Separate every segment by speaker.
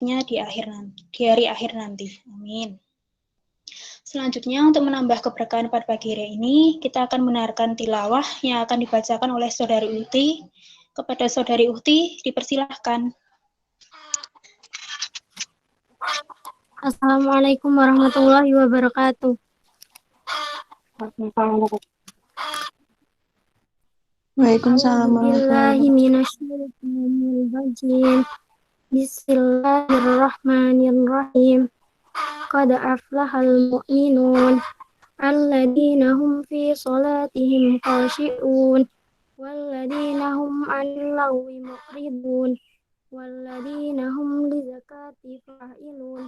Speaker 1: di hari akhir nanti. Amin. Selanjutnya, untuk menambah keberkahan pada pagi hari ini, kita akan mendengarkan tilawah yang akan dibacakan oleh Saudari Uhti. Kepada Saudari Uhti, dipersilahkan.
Speaker 2: Assalamualaikum warahmatullahi wabarakatuh.
Speaker 3: Waalaikumsalam warahmatullahi
Speaker 2: wabarakatuh. Bismillahirrahmanirrahim. Qad aflahal mu'minun alladzina hum fi salatihim khashi'un walladzina hum 'anil lagwi mu'ridun walladzina hum lizakati fa'ilun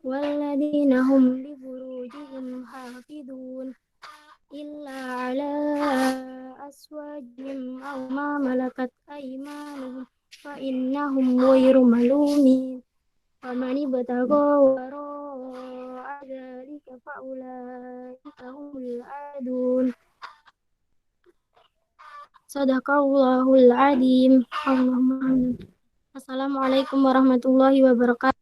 Speaker 2: walladzina hum li furujihim hafidun illa 'ala aswajihim aw ma malakat aymanuhum fa innahum ghairu malumin faman ibtagha wara'a dzalika fa ulaika humul adun. Shadaqallahul adzim. Allahumma. Assalamualaikum warahmatullahi wabarakatuh.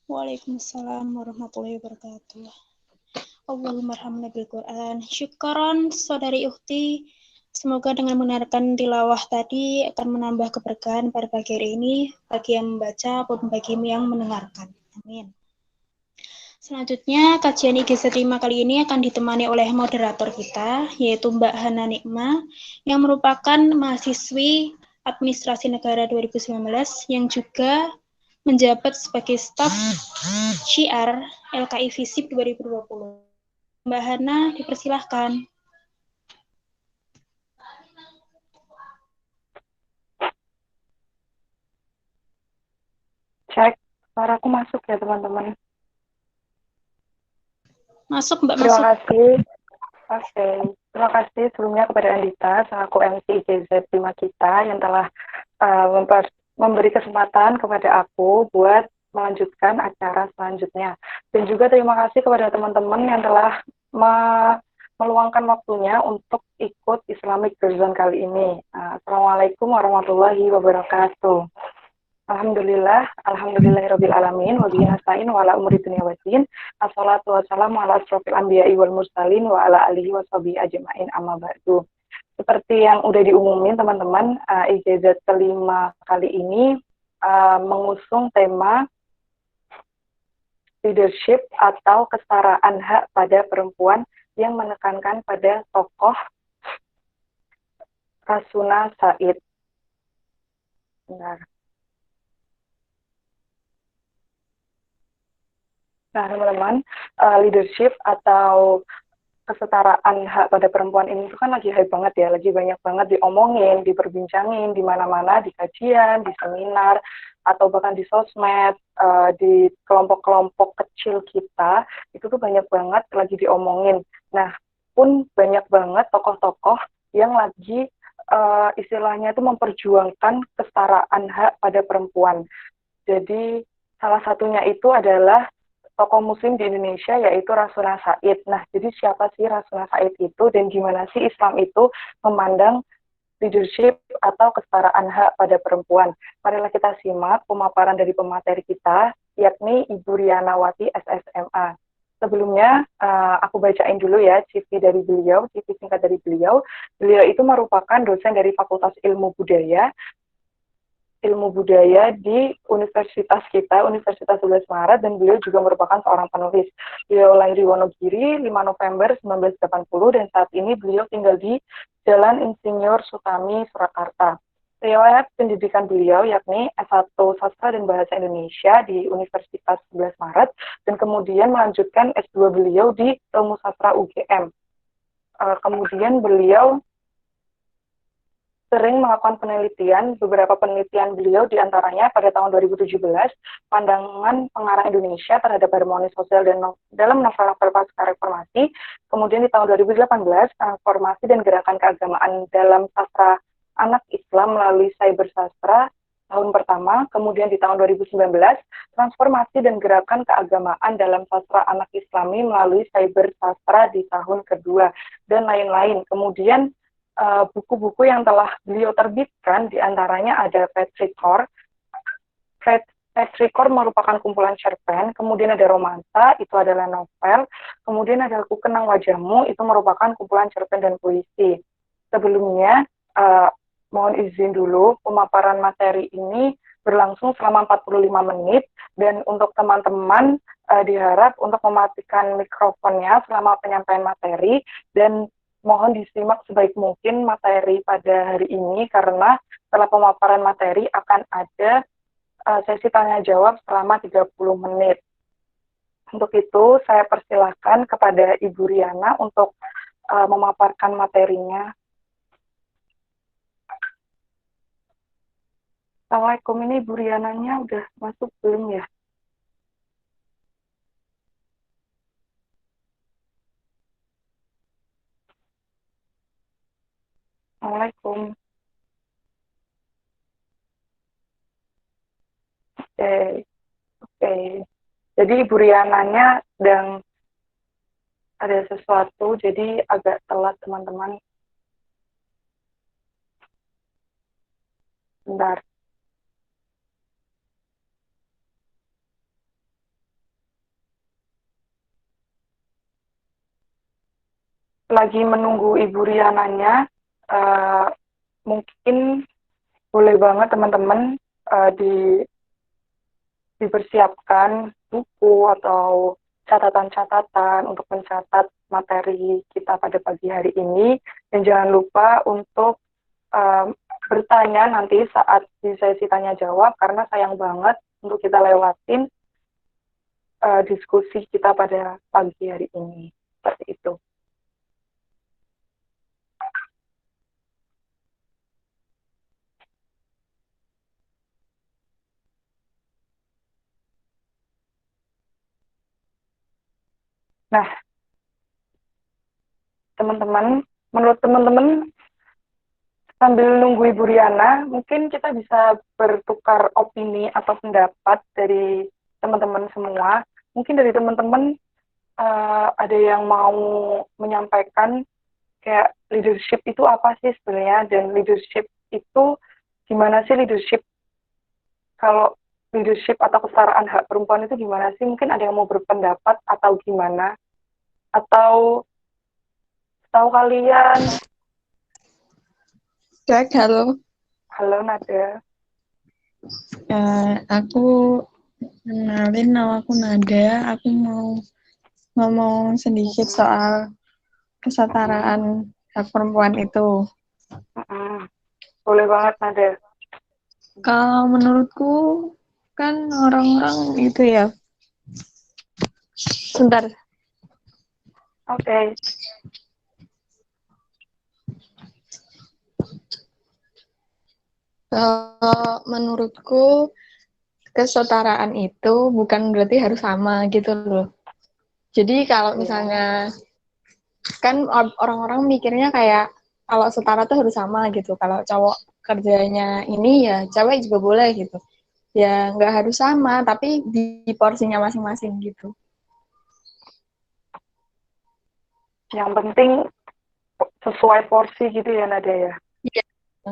Speaker 1: Waalaikumsalam warahmatullahi wabarakatuh. Allahumma arhamna bil Quran. Syukran Saudari Uhti. Semoga dengan mendengarkan tilawah tadi akan menambah keberkahan pada pagi hari ini bagi yang membaca maupun bagi yang mendengarkan. Amin. Selanjutnya, kajian IGZ 5 kali ini akan ditemani oleh moderator kita, yaitu Mbak Hana Nikma, yang merupakan mahasiswi Administrasi Negara 2019 yang juga menjabat sebagai staf syiar LKI FISIP 2020. Mbak Hana, dipersilahkan.
Speaker 3: Cek, suaraku masuk ya teman-teman?
Speaker 1: Masuk, Mbak,
Speaker 3: Terima
Speaker 1: masuk.
Speaker 3: kasih. Oke. Terima kasih sebelumnya kepada Andita, selaku MC IGZ 5 kita yang telah memberi kesempatan kepada aku buat melanjutkan acara selanjutnya. Dan juga terima kasih kepada teman-teman yang telah meluangkan waktunya untuk ikut Islamic Zone kali ini. Assalamualaikum warahmatullahi wabarakatuh. Alhamdulillahirabbil alamin wa bihi nasta'in wa ala umuri dunya waddin. Assalatu wassalamu ala asrofil anbiya'i wal mursalin wa ala alihi washabihi ajma'in amma ba'du. Seperti yang udah diumumin teman-teman, IGZ kelima kali ini mengusung tema leadership atau kesetaraan hak pada perempuan yang menekankan pada tokoh Rasuna Said. Benar. Nah, teman-teman, leadership atau kesetaraan hak pada perempuan ini itu kan lagi hype banget ya, lagi banyak banget diomongin, diperbincangin, di mana-mana, di kajian, di seminar, atau bahkan di sosmed, di kelompok-kelompok kecil kita, itu tuh banyak banget lagi diomongin. Nah, pun banyak banget tokoh-tokoh yang lagi istilahnya itu memperjuangkan kesetaraan hak pada perempuan. Jadi, salah satunya itu adalah tokoh muslim di Indonesia, yaitu Rasuna Said. Nah, jadi siapa sih Rasuna Said itu dan gimana sih Islam itu memandang leadership atau kesetaraan hak pada perempuan? Marilah kita simak pemaparan dari pemateri kita, yakni Ibu Rianawati SSMA. Sebelumnya, aku bacain dulu ya CV dari beliau, CV singkat dari beliau. Beliau itu merupakan dosen dari Fakultas Ilmu Budaya di universitas kita, Universitas 11 Maret, dan beliau juga merupakan seorang penulis. Beliau lahir di Wonogiri 5 November 1980, dan saat ini beliau tinggal di Jalan Insinyur Sutami, Surakarta. Riwayat pendidikan beliau yakni S1 Sastra dan Bahasa Indonesia di Universitas 11 Maret, dan kemudian melanjutkan S2 beliau di Ilmu Sastra UGM. Kemudian beliau sering melakukan penelitian, beberapa penelitian beliau diantaranya pada tahun 2017, pandangan pengarang Indonesia terhadap harmoni sosial dan dalam novel-novel pasca reformasi, kemudian di tahun 2018, transformasi dan gerakan keagamaan dalam sastra anak Islam melalui cyber sastra tahun pertama, kemudian di tahun 2019, transformasi dan gerakan keagamaan dalam sastra anak Islami melalui cyber sastra di tahun kedua, dan lain-lain. Kemudian buku-buku yang telah beliau terbitkan, diantaranya ada Petrichor. Petrichor merupakan kumpulan cerpen, kemudian ada Romansa, itu adalah novel, kemudian ada Ku Kenang Wajahmu, itu merupakan kumpulan cerpen dan puisi. Sebelumnya, mohon izin dulu, pemaparan materi ini berlangsung selama 45 menit, dan untuk teman-teman diharap untuk mematikan mikrofonnya selama penyampaian materi, dan mohon disimak sebaik mungkin materi pada hari ini, karena setelah pemaparan materi akan ada sesi tanya-jawab selama 30 menit. Untuk itu, saya persilahkan kepada Ibu Riana untuk memaparkan materinya. Assalamualaikum, ini Ibu Riananya udah masuk belum ya? Assalamualaikum. Oke. Jadi Ibu Riananya sedang ada sesuatu, jadi agak telat teman-teman. Bentar. Lagi menunggu Ibu Riananya, mungkin boleh banget teman-teman dipersiapkan buku atau catatan-catatan untuk mencatat materi kita pada pagi hari ini, dan jangan lupa untuk bertanya nanti saat di sesi tanya jawab, karena sayang banget untuk kita lewatin diskusi kita pada pagi hari ini. Seperti itu. Nah, teman-teman, menurut teman-teman, sambil nunggu Ibu Riana, mungkin kita bisa bertukar opini atau pendapat dari teman-teman semua. Mungkin dari teman-teman ada yang mau menyampaikan kayak leadership itu apa sih sebenarnya, dan leadership itu gimana sih leadership, kalau leadership atau kesetaraan hak perempuan itu gimana sih? Mungkin ada yang mau berpendapat atau gimana? Atau tahu kalian?
Speaker 4: Cek, halo.
Speaker 3: Halo Nada.
Speaker 4: Aku kenalin, nama aku Nada. Aku mau ngomong sedikit soal kesetaraan hak perempuan itu.
Speaker 3: Boleh banget Nada.
Speaker 4: Kalau menurutku kan orang-orang itu ya. Sebentar.
Speaker 3: Oke.
Speaker 4: Kalau menurutku kesetaraan itu bukan berarti harus sama gitu loh. Jadi kalau misalnya kan orang-orang mikirnya kayak kalau setara tuh harus sama gitu. Kalau cowok kerjanya ini ya cewek juga boleh gitu. Ya nggak harus sama, tapi di porsinya masing-masing gitu.
Speaker 3: Yang penting sesuai porsi gitu ya Nada ya.
Speaker 4: Iya,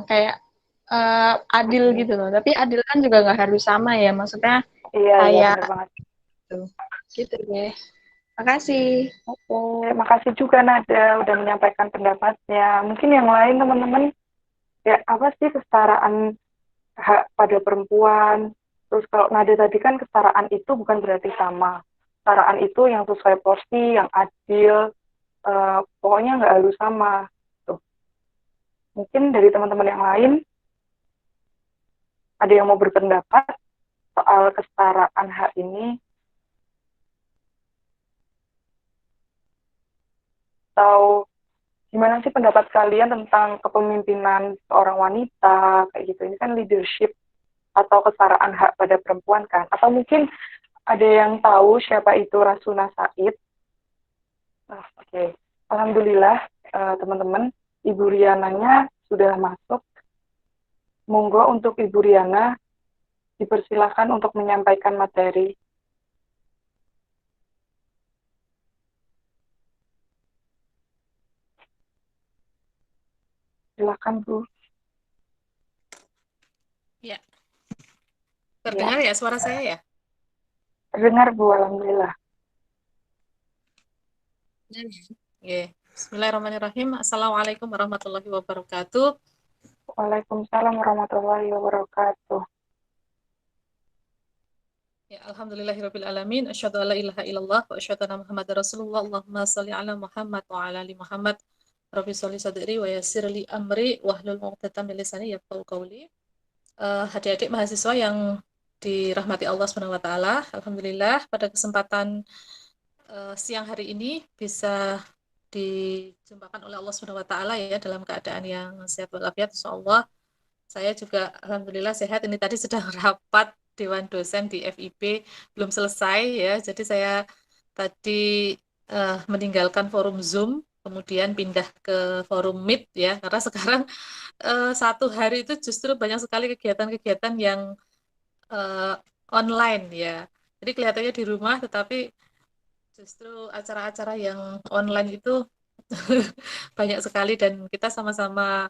Speaker 4: kayak adil gitu loh. Tapi adil kan juga nggak harus sama ya. Maksudnya
Speaker 3: Iya,
Speaker 4: kayak
Speaker 3: benar banget.
Speaker 4: gitu deh. Makasih.
Speaker 3: Oke, makasih juga Nada udah menyampaikan pendapatnya. Mungkin yang lain teman-teman, ya apa sih kesetaraan hak pada perempuan? Terus kalau Nada tadi kan kesetaraan itu bukan berarti sama. Kesetaraan itu yang sesuai porsi, yang adil, pokoknya nggak harus sama. Tuh. Mungkin dari teman-teman yang lain, ada yang mau berpendapat soal kesetaraan hak ini? Atau gimana sih pendapat kalian tentang kepemimpinan seorang wanita, kayak gitu? Ini kan leadership atau kesetaraan hak pada perempuan kan? Atau mungkin ada yang tahu siapa itu Rasuna Said? Oke. Alhamdulillah, teman-teman, Ibu Riananya sudah masuk. Monggo untuk Ibu Riana dipersilakan untuk menyampaikan materi. Silakan Bu.
Speaker 5: Ya,
Speaker 3: Ya,
Speaker 5: terdengar ya suara saya ya?
Speaker 3: terdengar Bu, alhamdulillah.
Speaker 5: Oke. Bismillahirrahmanirrahim. Assalamualaikum warahmatullahi wabarakatuh.
Speaker 3: Waalaikumsalam warahmatullahi wabarakatuh.
Speaker 5: Ya, alhamdulillahirabbil alamin. Asyhadu an la ilaha illallah wa asyhadu anna Muhammadar Rasulullah. Allahumma shalli ala Muhammad wa ala ali Muhammad. Rabbi sholli sadri wa yassir li amri wahlul 'uqdatam min lisani yafqahu qawli. Adik-adik mahasiswa yang dirahmati Allah Subhanahu wa taala, alhamdulillah pada kesempatan siang hari ini bisa dijumpakan oleh Allah Subhanahu wa taala ya dalam keadaan yang sehat walafiat insyaallah. Saya juga alhamdulillah sehat. Ini tadi sedang rapat Dewan Dosen di FIB belum selesai ya. Jadi saya tadi meninggalkan forum Zoom kemudian pindah ke forum Meet ya karena sekarang satu hari itu justru banyak sekali kegiatan-kegiatan yang online ya. Jadi kelihatannya di rumah tetapi justru acara-acara yang online itu banyak sekali dan kita sama-sama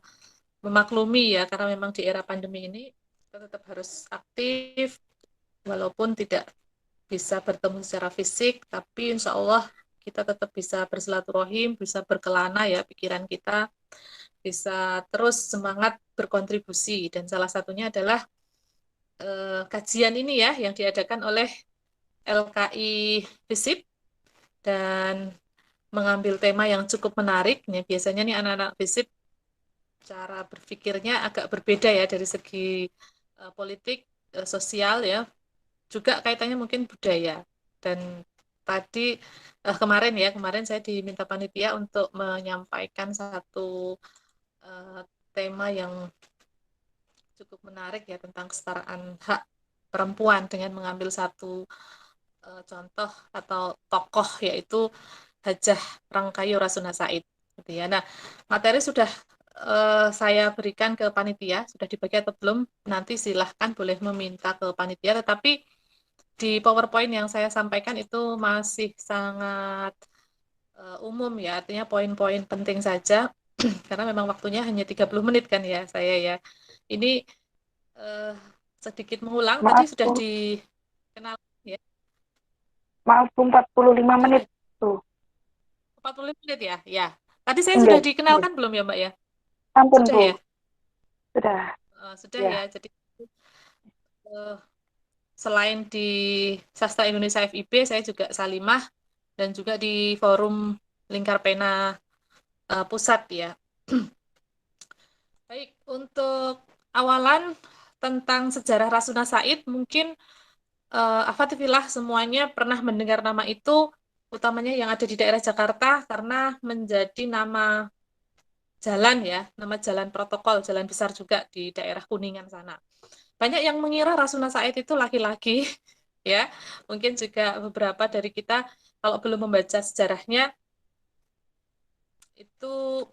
Speaker 5: memaklumi ya karena memang di era pandemi ini kita tetap harus aktif walaupun tidak bisa bertemu secara fisik tapi insya Allah kita tetap bisa bersilaturahim, bisa berkelana ya pikiran kita bisa terus semangat berkontribusi dan salah satunya adalah kajian ini ya yang diadakan oleh LKI FISIP dan mengambil tema yang cukup menarik. Ya, biasanya nih anak-anak FISIP cara berpikirnya agak berbeda ya dari segi politik, sosial ya, juga kaitannya mungkin budaya. Dan tadi kemarin saya diminta panitia untuk menyampaikan satu tema yang cukup menarik ya tentang kesetaraan hak perempuan dengan mengambil satu contoh atau tokoh yaitu Hajah Rangkayo Rasuna Said gitu ya. Nah, materi sudah saya berikan ke panitia, sudah dibagi atau belum? Nanti silahkan boleh meminta ke panitia, tetapi di PowerPoint yang saya sampaikan itu masih sangat umum ya, artinya poin-poin penting saja karena memang waktunya hanya 30 menit kan ya saya ya. Ini sedikit mengulang, tadi
Speaker 3: Maaf
Speaker 5: sudah
Speaker 3: Bu,
Speaker 5: dikenal ya.
Speaker 3: maaf Bu, 45 menit tuh.
Speaker 5: 45 menit ya? Ya. Tadi saya
Speaker 3: Enggak,
Speaker 5: sudah dikenalkan belum ya, Mbak ya?
Speaker 3: ampun
Speaker 5: Sudah
Speaker 3: Bu,
Speaker 5: ya?
Speaker 3: sudah.
Speaker 5: Sudah
Speaker 3: Ya.
Speaker 5: ya. Jadi selain di Sastra Indonesia FIB, saya juga Salimah dan juga di forum Lingkar Pena Pusat ya. Baik, untuk awalan tentang sejarah Rasuna Said, mungkin Afatifillah semuanya pernah mendengar nama itu, utamanya yang ada di daerah Jakarta, karena menjadi nama jalan ya, nama jalan protokol, jalan besar juga di daerah Kuningan sana. Banyak yang mengira Rasuna Said itu laki-laki, ya. Mungkin juga beberapa dari kita kalau belum membaca sejarahnya itu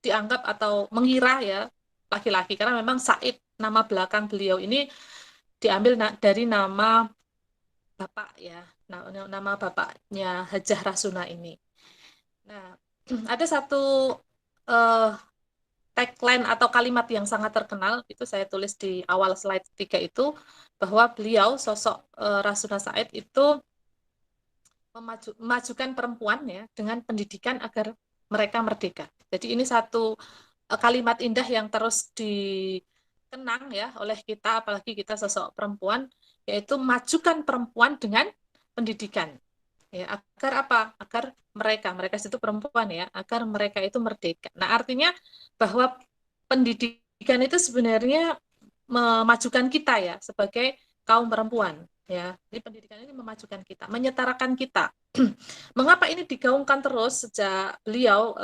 Speaker 5: dianggap atau mengira ya laki-laki karena memang Said nama belakang beliau ini diambil dari nama bapak ya, nama bapaknya Hajah Rasuna ini. Nah, ada satu uh, tagline atau kalimat yang sangat terkenal, itu saya tulis di awal slide 3 itu, bahwa beliau, sosok Rasuna Said itu memajukan perempuan ya dengan pendidikan agar mereka merdeka. Jadi ini satu kalimat indah yang terus dikenang ya oleh kita, apalagi kita sosok perempuan, yaitu majukan perempuan dengan pendidikan. Ya, agar apa? Agar mereka itu perempuan ya, agar mereka itu merdeka. Nah, artinya bahwa pendidikan itu sebenarnya memajukan kita ya sebagai kaum perempuan ya. Jadi pendidikan ini memajukan kita, menyetarakan kita. Mengapa ini digaungkan terus sejak beliau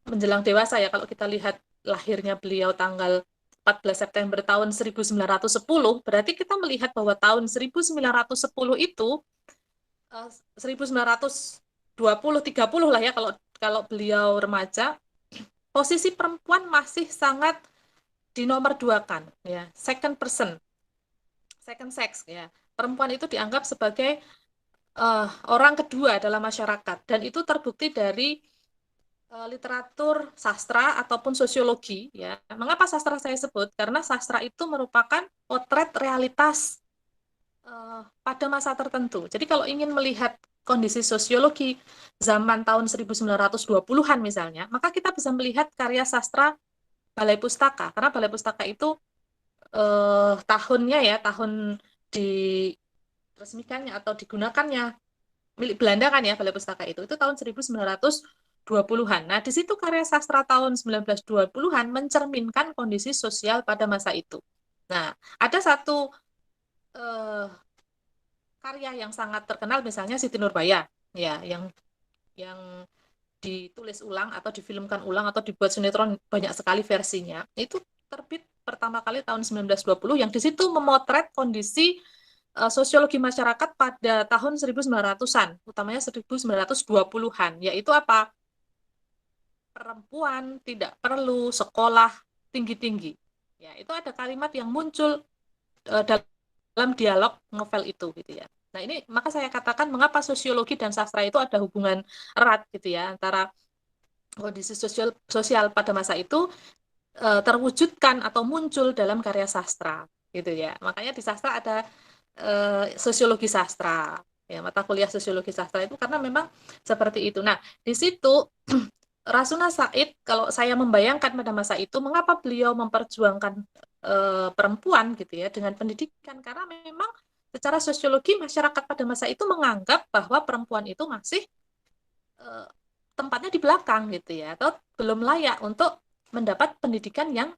Speaker 5: menjelang dewasa ya? Kalau kita lihat lahirnya beliau tanggal 14 September tahun 1910, berarti kita melihat bahwa tahun 1910 itu 1920-30 lah ya kalau kalau beliau remaja, posisi perempuan masih sangat dinomor duakan ya, second person, second sex ya. Perempuan itu dianggap sebagai orang kedua dalam masyarakat dan itu terbukti dari literatur sastra ataupun sosiologi ya. Mengapa sastra saya sebut? Karena sastra itu merupakan potret realitas pada masa tertentu. Jadi kalau ingin melihat kondisi sosiologi zaman tahun 1920-an misalnya, maka kita bisa melihat karya sastra Balai Pustaka. Karena Balai Pustaka itu tahunnya ya, tahun diresmikannya atau digunakannya milik Belanda kan ya Balai Pustaka itu tahun 1920-an. Nah, di situ karya sastra tahun 1920-an mencerminkan kondisi sosial pada masa itu. Nah, ada satu eh, karya yang sangat terkenal misalnya Siti Nurbaya ya yang ditulis ulang atau difilmkan ulang atau dibuat sinetron banyak sekali versinya. Itu terbit pertama kali tahun 1920 yang di situ memotret kondisi sosiologi masyarakat pada tahun 1900-an, utamanya 1920-an, yaitu apa? Perempuan tidak perlu sekolah tinggi-tinggi. Ya, itu ada kalimat yang muncul dalam dialog novel itu gitu ya. Nah, ini maka saya katakan mengapa sosiologi dan sastra itu ada hubungan erat gitu ya antara kondisi sosial pada masa itu terwujudkan atau muncul dalam karya sastra gitu ya. Makanya di sastra ada sosiologi sastra. Ya, mata kuliah sosiologi sastra itu karena memang seperti itu. Nah, di situ Rasuna Said, kalau saya membayangkan pada masa itu, mengapa beliau memperjuangkan perempuan gitu ya dengan pendidikan? Karena memang secara sosiologi masyarakat pada masa itu menganggap bahwa perempuan itu masih tempatnya di belakang gitu ya, atau belum layak untuk mendapat pendidikan yang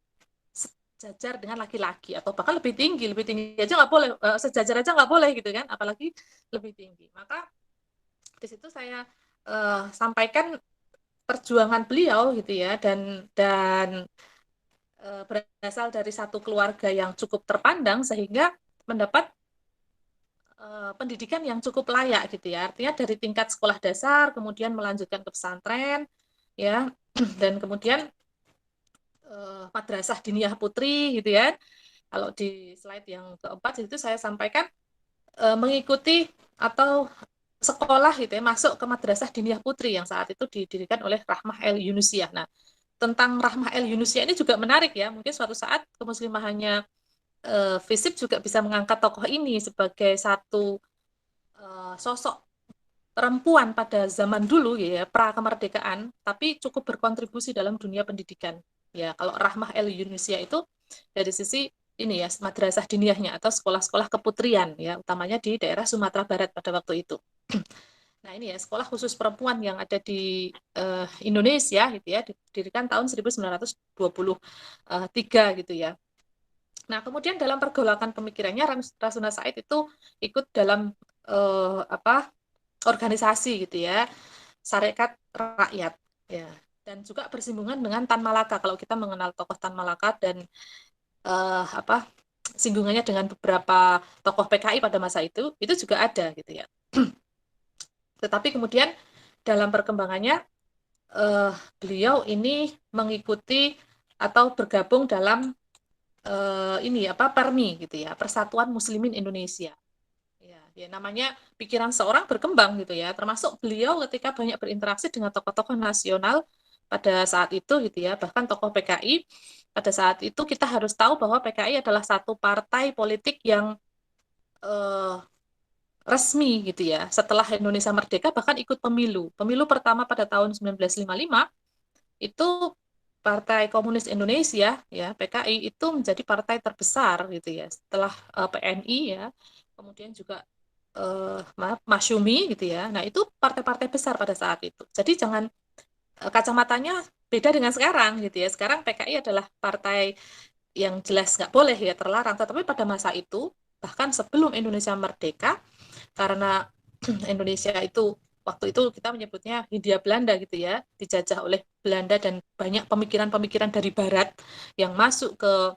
Speaker 5: sejajar dengan laki-laki atau bahkan lebih tinggi aja nggak boleh, sejajar aja nggak boleh gitu kan, apalagi lebih tinggi. Maka di situ saya sampaikan perjuangan beliau gitu ya dan berasal dari satu keluarga yang cukup terpandang sehingga mendapat pendidikan yang cukup layak gitu ya. Artinya dari tingkat sekolah dasar kemudian melanjutkan ke pesantren ya dan kemudian madrasah diniyah putri gitu ya. Kalau di slide yang keempat itu saya sampaikan mengikuti atau sekolah gitu ya, masuk ke madrasah diniyah putri yang saat itu didirikan oleh Rahmah El Yunusiah. Nah, tentang Rahmah El Yunusiah ini juga menarik ya. Mungkin suatu saat kemuslimahannya FISIP juga bisa mengangkat tokoh ini sebagai satu sosok perempuan pada zaman dulu ya pra kemerdekaan, tapi cukup berkontribusi dalam dunia pendidikan. Ya, kalau Rahmah El Yunusiah itu dari sisi ini ya madrasah diniyahnya atau sekolah-sekolah keputrian ya, utamanya di daerah Sumatera Barat pada waktu itu. Nah, ini ya sekolah khusus perempuan yang ada di Indonesia gitu ya, didirikan tahun 1923 gitu ya. Nah, kemudian dalam pergolakan pemikirannya Rasuna Said itu ikut dalam organisasi gitu ya, Sarekat Rakyat ya. Dan juga bersinggungan dengan Tan Malaka. Kalau kita mengenal tokoh Tan Malaka dan singgungannya dengan beberapa tokoh PKI pada masa itu juga ada gitu ya. Tetapi kemudian dalam perkembangannya beliau ini mengikuti atau bergabung dalam PERMI gitu ya, Persatuan Muslimin Indonesia. Ya namanya pikiran seorang berkembang gitu ya, termasuk beliau ketika banyak berinteraksi dengan tokoh-tokoh nasional pada saat itu gitu ya, bahkan tokoh PKI pada saat itu kita harus tahu bahwa PKI adalah satu partai politik yang resmi gitu ya, setelah Indonesia merdeka bahkan ikut pemilu pertama pada tahun 1955 itu Partai Komunis Indonesia ya PKI itu menjadi partai terbesar gitu ya setelah PNI ya, kemudian juga Masyumi gitu ya. Nah, itu partai-partai besar pada saat itu. Jadi jangan kacamatanya beda dengan sekarang gitu ya. Sekarang PKI adalah partai yang jelas nggak boleh ya, terlarang. Tetapi pada masa itu, bahkan sebelum Indonesia merdeka, karena Indonesia itu waktu itu kita menyebutnya Hindia Belanda gitu ya, dijajah oleh Belanda dan banyak pemikiran-pemikiran dari Barat yang masuk ke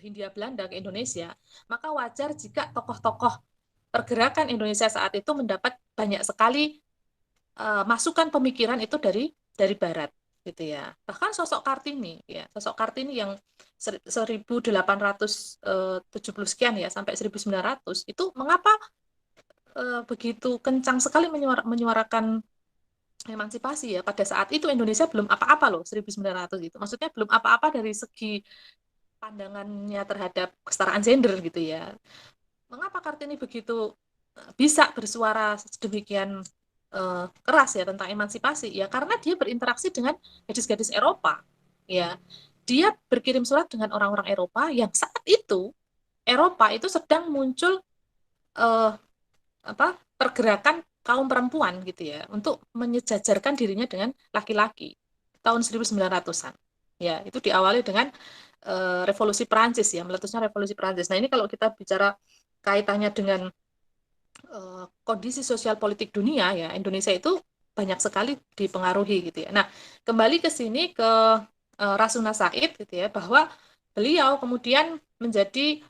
Speaker 5: Hindia Belanda ke Indonesia, maka wajar jika tokoh-tokoh pergerakan Indonesia saat itu mendapat banyak sekali masukan pemikiran itu dari Barat gitu ya. Bahkan sosok Kartini ya, sosok Kartini yang 1870 sekian ya sampai 1900 itu mengapa begitu kencang sekali menyuarakan emansipasi ya. Pada saat itu Indonesia belum apa-apa loh, 1900 itu. Maksudnya belum apa-apa dari segi pandangannya terhadap kesetaraan gender gitu ya. Mengapa Kartini begitu bisa bersuara sedemikian keras ya tentang emansipasi? Ya karena dia berinteraksi dengan gadis-gadis Eropa. Ya, dia berkirim surat dengan orang-orang Eropa yang saat itu Eropa itu sedang muncul eh, pergerakan kaum perempuan gitu ya untuk menyejajarkan dirinya dengan laki-laki tahun 1900-an. Ya, itu diawali dengan revolusi Perancis ya, meletusnya revolusi Perancis. Nah, ini kalau kita bicara kaitannya dengan kondisi sosial politik dunia ya, Indonesia itu banyak sekali dipengaruhi gitu ya. Nah, kembali ke sini ke Rasuna Said gitu ya, bahwa beliau kemudian menjadi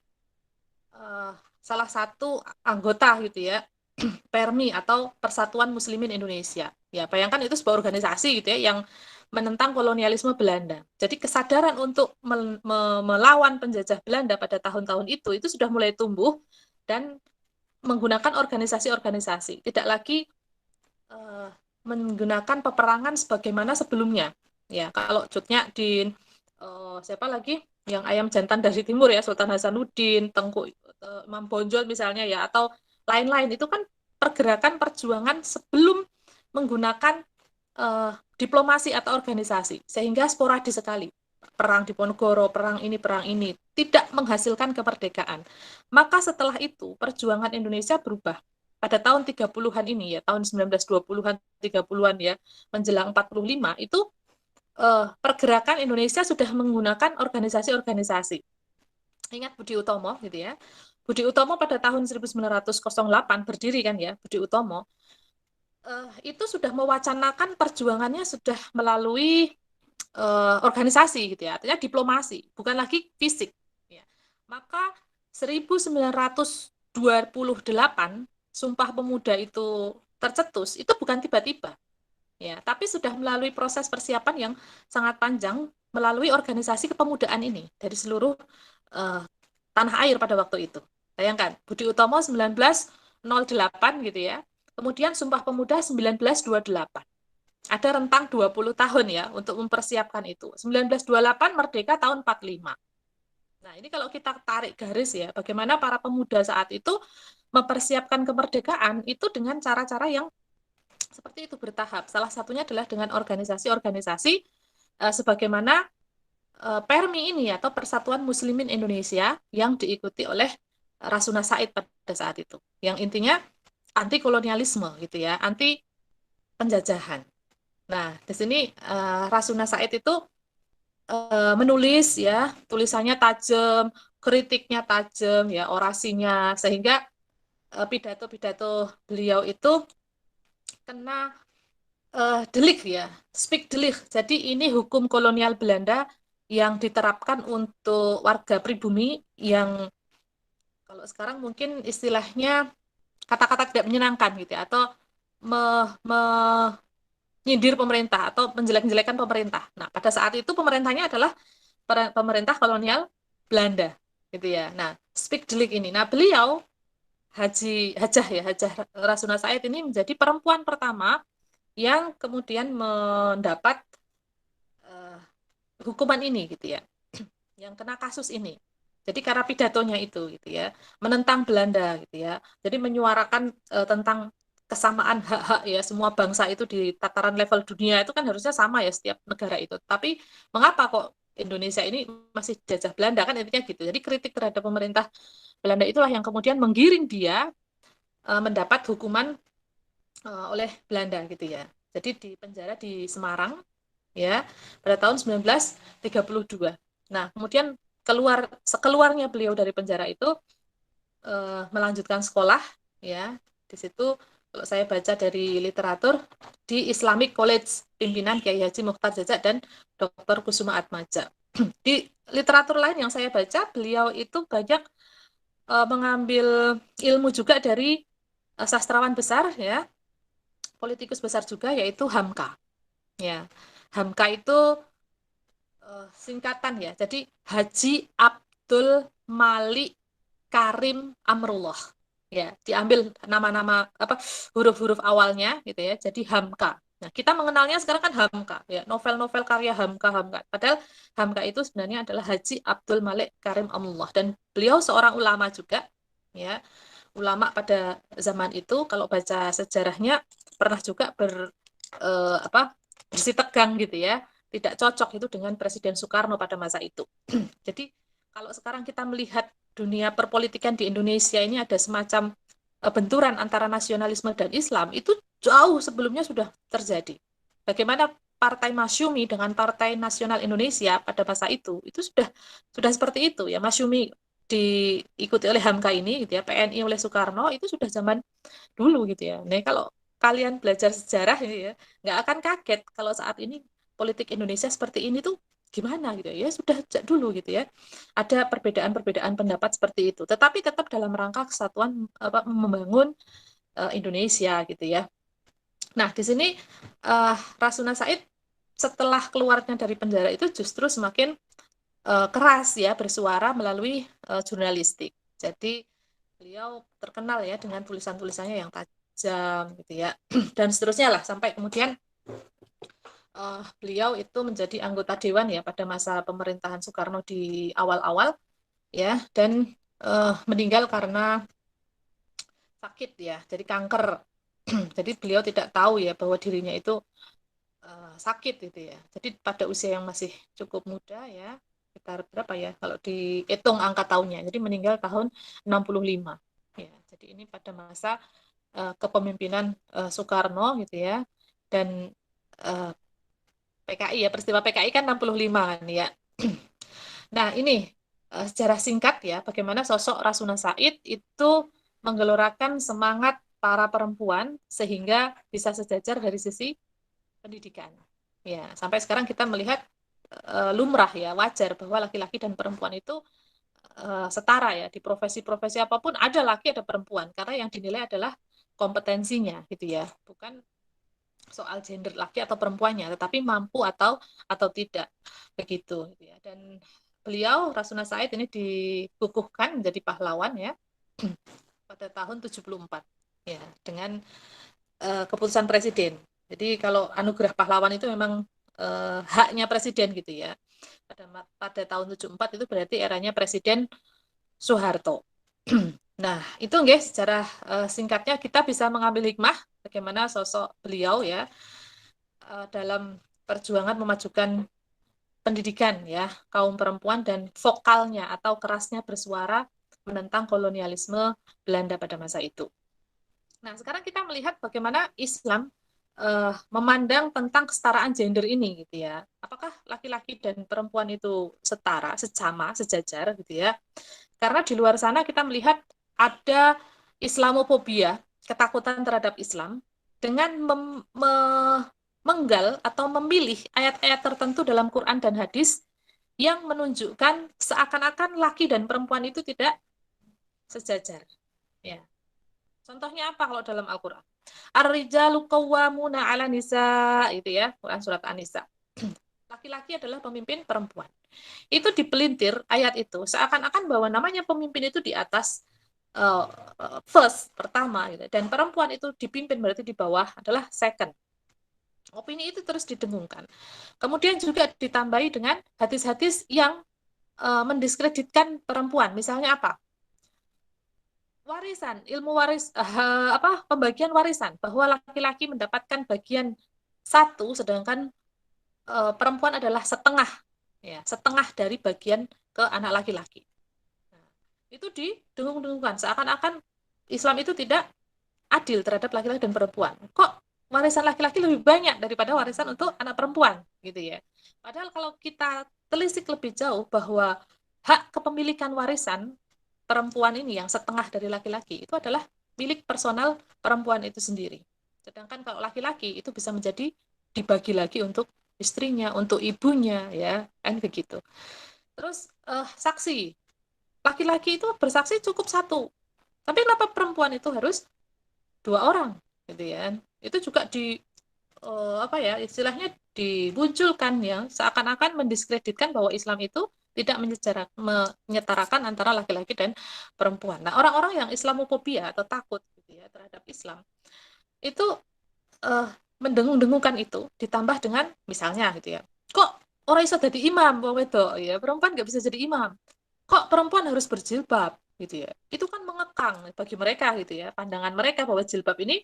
Speaker 5: salah satu anggota gitu ya PERMI atau Persatuan Muslimin Indonesia. Ya, bayangkan itu sebuah organisasi gitu ya yang menentang kolonialisme Belanda. Jadi kesadaran untuk melawan penjajah Belanda pada tahun-tahun itu sudah mulai tumbuh dan menggunakan organisasi-organisasi, tidak lagi uh, menggunakan peperangan sebagaimana sebelumnya. Ya, kalau Cut Nyak siapa lagi yang ayam jantan dari timur ya, Sultan Hasanuddin, Tengku Imam Bonjol misalnya ya, atau lain-lain itu kan pergerakan perjuangan sebelum menggunakan diplomasi atau organisasi, sehingga sporadis sekali. Perang di Ponegoro, perang ini, tidak menghasilkan kemerdekaan. Maka setelah itu, perjuangan Indonesia berubah. Pada tahun 30-an ini ya, tahun 1920-an, 30-an ya, menjelang 45, itu pergerakan Indonesia sudah menggunakan organisasi-organisasi. Ingat Budi Utomo gitu ya. Budi Utomo pada tahun 1908 berdiri kan ya, Budi Utomo itu sudah mewacanakan perjuangannya sudah melalui organisasi gitu ya, artinya diplomasi, bukan lagi fisik. Ya. Maka 1928 Sumpah Pemuda itu tercetus, itu bukan tiba-tiba, ya, tapi sudah melalui proses persiapan yang sangat panjang melalui organisasi kepemudaan ini dari seluruh tanah air pada waktu itu. Bayangkan, Budi Utomo 1908 gitu ya, kemudian Sumpah Pemuda 1928. Ada rentang 20 tahun ya untuk mempersiapkan itu. 1928 merdeka tahun 45. Nah, ini kalau kita tarik garis ya, bagaimana para pemuda saat itu mempersiapkan kemerdekaan itu dengan cara-cara yang seperti itu bertahap. Salah satunya adalah dengan organisasi-organisasi sebagaimana PERMI ini atau Persatuan Muslimin Indonesia yang diikuti oleh Rasuna Said pada saat itu. Yang intinya anti kolonialisme gitu ya, anti penjajahan. Nah, di sini Rasuna Said itu menulis ya, tulisannya tajam, kritiknya tajam ya, orasinya sehingga pidato-pidato beliau itu kena delik ya, speak delik. Jadi ini hukum kolonial Belanda yang diterapkan untuk warga pribumi yang kalau sekarang mungkin istilahnya kata-kata tidak menyenangkan gitu ya, atau nyindir pemerintah atau menjelek-jelekan pemerintah. Nah, pada saat itu pemerintahnya adalah pemerintah kolonial Belanda, gitu ya. Nah, speak delik ini. Nah, beliau Hajah Rasuna Said ini menjadi perempuan pertama yang kemudian mendapat uh, hukuman ini, gitu ya, yang kena kasus ini. Jadi karena pidatonya itu, gitu ya, menentang Belanda, gitu ya. Jadi menyuarakan tentang kesamaan hak-hak ya semua bangsa itu di tataran level dunia itu kan harusnya sama ya setiap negara itu. Tapi mengapa kok Indonesia ini masih jajah Belanda kan intinya gitu. Jadi kritik terhadap pemerintah Belanda itulah yang kemudian menggiring dia mendapat hukuman oleh Belanda gitu ya. Jadi di penjara di Semarang ya pada tahun 1932. Nah, kemudian sekeluarnya beliau dari penjara itu melanjutkan sekolah ya. Di situ kalau saya baca dari literatur di Islamic College pimpinan Kiai Haji Mukhtar Jajak dan Dr. Kusuma Atmaja. Di literatur lain yang saya baca, beliau itu banyak mengambil ilmu juga dari sastrawan besar ya, politikus besar juga yaitu Hamka. Ya. Hamka itu singkatan ya. Jadi Haji Abdul Malik Karim Amrullah. Ya, diambil nama-nama apa huruf-huruf awalnya gitu ya. Jadi Hamka. Nah, kita mengenalnya sekarang kan Hamka, ya, novel-novel karya Hamka. Padahal Hamka itu sebenarnya adalah Haji Abdul Malik Karim Amullah, dan beliau seorang ulama juga, ya, ulama pada zaman itu. Kalau baca sejarahnya pernah juga bersih tegang gitu ya, tidak cocok itu dengan Presiden Soekarno pada masa itu. Jadi kalau sekarang kita melihat dunia perpolitikan di Indonesia ini ada semacam benturan antara nasionalisme dan Islam, itu jauh sebelumnya sudah terjadi. Bagaimana Partai Masyumi dengan Partai Nasional Indonesia pada masa itu sudah seperti itu ya. Masyumi diikuti oleh Hamka ini gitu ya, PNI oleh Soekarno, itu sudah zaman dulu gitu ya. Nah, kalau kalian belajar sejarah ini ya, nggak akan kaget kalau saat ini politik Indonesia seperti ini tuh gimana gitu ya. Sudah sejak dulu gitu ya. Ada perbedaan-perbedaan pendapat seperti itu, tetapi tetap dalam rangka kesatuan membangun Indonesia gitu ya. Nah, di sini Rasuna Said setelah keluarnya dari penjara itu justru semakin keras ya bersuara melalui jurnalistik. Jadi beliau terkenal ya dengan tulisan-tulisannya yang tajam gitu ya, dan seterusnya lah, sampai kemudian beliau itu menjadi anggota dewan ya pada masa pemerintahan Soekarno di awal-awal ya, dan meninggal karena sakit ya, jadi kanker. Jadi beliau tidak tahu ya bahwa dirinya itu sakit gitu ya. Jadi pada usia yang masih cukup muda ya, sekitar berapa ya kalau dihitung angka tahunnya. Jadi meninggal tahun 65. Ya, jadi ini pada masa kepemimpinan Soekarno gitu ya. Dan PKI ya, peristiwa PKI kan 65 kan ya. Nah, ini sejarah singkat ya, bagaimana sosok Rasuna Said itu menggelorakan semangat para perempuan sehingga bisa sejajar dari sisi pendidikan. Ya, sampai sekarang kita melihat lumrah ya, wajar bahwa laki-laki dan perempuan itu setara ya, di profesi-profesi apapun ada laki ada perempuan, karena yang dinilai adalah kompetensinya gitu ya, bukan soal gender laki atau perempuannya, tetapi mampu atau tidak begitu gitu ya. Dan beliau Rasuna Said ini dikukuhkan menjadi pahlawan ya pada tahun 74 ya, dengan keputusan presiden. Jadi kalau anugerah pahlawan itu memang haknya presiden gitu ya. Pada tahun 74 itu berarti eranya Presiden Soeharto. Nah, itu nggih secara singkatnya kita bisa mengambil hikmah bagaimana sosok beliau ya dalam perjuangan memajukan pendidikan ya kaum perempuan, dan vokalnya atau kerasnya bersuara menentang kolonialisme Belanda pada masa itu. Nah, sekarang kita melihat bagaimana Islam memandang tentang kesetaraan gender ini gitu ya. Apakah laki-laki dan perempuan itu setara, secama, sejajar gitu ya? Karena di luar sana kita melihat ada Islamofobia, ketakutan terhadap Islam, dengan menggal atau memilih ayat-ayat tertentu dalam Quran dan hadis yang menunjukkan seakan-akan laki dan perempuan itu tidak sejajar. Ya. Contohnya apa kalau dalam Al-Quran? Ar-rijalu qawwamuna 'ala nisa, itu ya, Quran surat An-Nisa. Laki-laki adalah pemimpin perempuan. Itu dipelintir ayat itu seakan-akan bahwa namanya pemimpin itu di atas first, pertama gitu. Dan perempuan itu dipimpin berarti di bawah adalah second. Opini itu terus didengungkan. Kemudian juga ditambahi dengan hadis-hadis yang mendiskreditkan perempuan. Misalnya apa? Warisan, ilmu waris, pembagian warisan, bahwa laki-laki mendapatkan bagian satu, sedangkan perempuan adalah setengah, ya, setengah dari bagian ke anak laki-laki. Nah, itu didengung-dengungkan, seakan-akan Islam itu tidak adil terhadap laki-laki dan perempuan. Kok warisan laki-laki lebih banyak daripada warisan untuk anak perempuan, gitu ya. Padahal kalau kita telisik lebih jauh bahwa hak kepemilikan warisan perempuan ini yang setengah dari laki-laki itu adalah milik personal perempuan itu sendiri. Sedangkan kalau laki-laki itu bisa menjadi dibagi lagi untuk istrinya, untuk ibunya, ya kan begitu. Terus saksi, laki-laki itu bersaksi cukup satu, tapi kenapa perempuan itu harus 2 orang, gitu ya? Itu juga istilahnya dimunculkan ya, seakan-akan mendiskreditkan bahwa Islam itu tidak menyetarakan antara laki-laki dan perempuan. Nah, orang-orang yang Islamofobia atau takut gitu ya terhadap Islam itu mendengung-dengungkan itu ditambah dengan misalnya gitu ya, kok orang iso jadi imam wong wedok ya, perempuan nggak bisa jadi imam, kok perempuan harus berjilbab gitu ya, itu kan mengekang bagi mereka gitu ya, pandangan mereka bahwa jilbab ini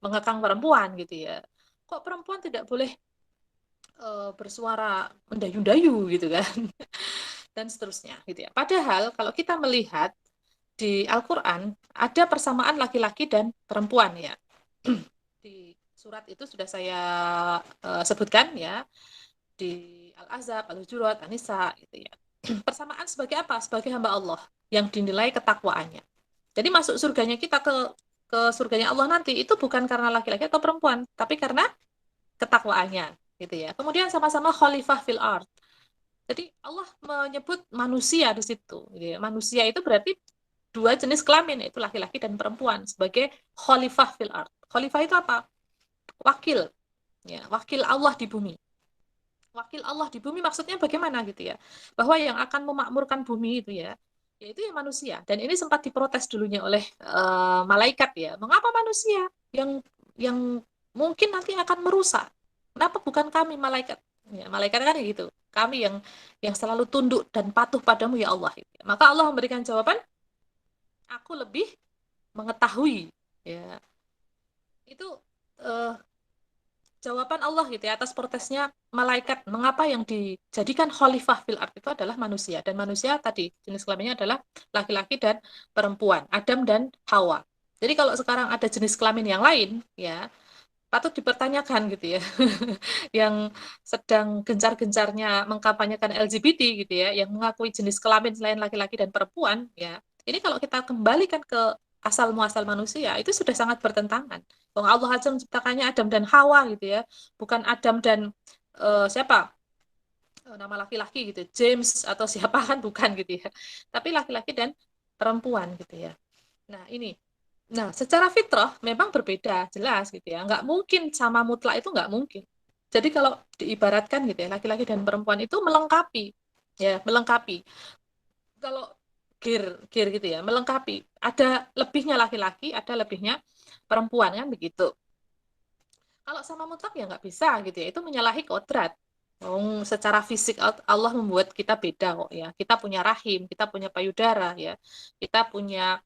Speaker 5: mengekang perempuan gitu ya, kok perempuan tidak boleh bersuara mendayu-dayu gitu kan dan seterusnya gitu ya. Padahal kalau kita melihat di Al-Quran ada persamaan laki-laki dan perempuan ya. Di surat itu sudah saya sebutkan ya, di Al-Ahzab, Al-Hujurat, An-Nisa gitu ya. Persamaan sebagai apa? Sebagai hamba Allah yang dinilai ketakwaannya. Jadi masuk surganya kita ke surganya Allah nanti itu bukan karena laki-laki atau perempuan, tapi karena ketakwaannya gitu ya. Kemudian sama-sama khalifah fil ard. Jadi Allah menyebut manusia di situ. Gitu ya. Manusia itu berarti dua jenis kelamin, yaitu laki-laki dan perempuan, sebagai khalifah fil ard. Khalifah itu apa? Wakil. Ya, wakil Allah di bumi. Wakil Allah di bumi maksudnya bagaimana gitu ya? Bahwa yang akan memakmurkan bumi itu ya, yaitu ya manusia. Dan ini sempat diprotes dulunya oleh malaikat ya. Mengapa manusia yang mungkin nanti akan merusak? Kenapa bukan kami malaikat? Ya, malaikat kan gitu. Kami yang selalu tunduk dan patuh padamu ya Allah. Maka Allah memberikan jawaban, aku lebih mengetahui. Ya, itu jawaban Allah gitu ya atas protesnya malaikat, mengapa yang dijadikan khalifah fil ard itu adalah manusia, dan manusia tadi jenis kelaminnya adalah laki-laki dan perempuan, Adam dan Hawa. Jadi kalau sekarang ada jenis kelamin yang lain ya patut dipertanyakan gitu ya yang sedang gencar-gencarnya mengkampanyekan LGBT gitu ya, yang mengakui jenis kelamin selain laki-laki dan perempuan ya, ini kalau kita kembalikan ke asal muasal manusia itu sudah sangat bertentangan. Wong Allah aja menciptakannya Adam dan Hawa gitu ya, bukan Adam dan siapa nama laki-laki gitu, James atau siapa kan bukan gitu ya, tapi laki-laki dan perempuan gitu ya. Nah, secara fitrah memang berbeda, jelas gitu ya. Nggak mungkin sama mutlak itu nggak mungkin. Jadi kalau diibaratkan gitu ya, laki-laki dan perempuan itu melengkapi, ya melengkapi. Kalau gear gitu ya, melengkapi. Ada lebihnya laki-laki, ada lebihnya perempuan kan begitu. Kalau sama mutlak ya nggak bisa gitu ya, itu menyalahi kodrat. Secara fisik Allah membuat kita beda kok ya. Kita punya rahim, kita punya payudara ya, kita punya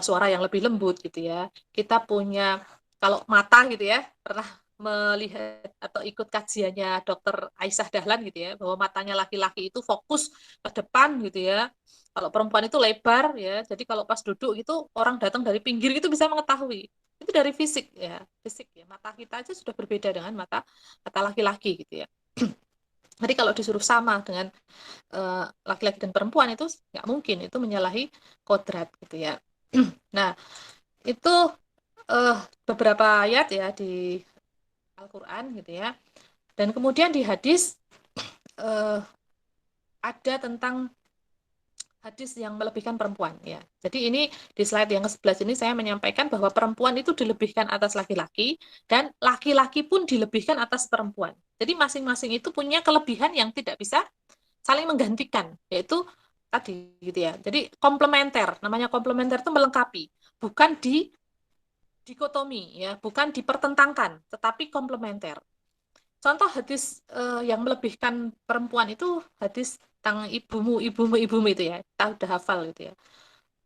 Speaker 5: suara yang lebih lembut gitu ya. Kita punya kalau mata gitu ya, pernah melihat atau ikut kajiannya Dokter Aisyah Dahlan gitu ya, bahwa matanya laki-laki itu fokus ke depan gitu ya. Kalau perempuan itu lebar ya. Jadi kalau pas duduk itu orang datang dari pinggir itu bisa mengetahui. Itu dari fisik ya, fisik ya. Mata kita aja sudah berbeda dengan mata laki-laki gitu ya. Jadi kalau disuruh sama dengan laki-laki dan perempuan itu nggak mungkin, itu menyalahi kodrat gitu ya. Nah, itu beberapa ayat ya di Al-Quran gitu ya. Dan kemudian di hadis ada tentang hadis yang melebihkan perempuan ya. Jadi ini di slide yang ke-11 ini saya menyampaikan bahwa perempuan itu dilebihkan atas laki-laki dan laki-laki pun dilebihkan atas perempuan. Jadi masing-masing itu punya kelebihan yang tidak bisa saling menggantikan, yaitu tadi gitu ya. Jadi komplementer, namanya komplementer itu melengkapi, bukan dikotomi ya, bukan dipertentangkan, tetapi komplementer. Contoh hadis yang melebihkan perempuan itu hadis tentang ibumu itu ya, kita udah hafal gitu ya.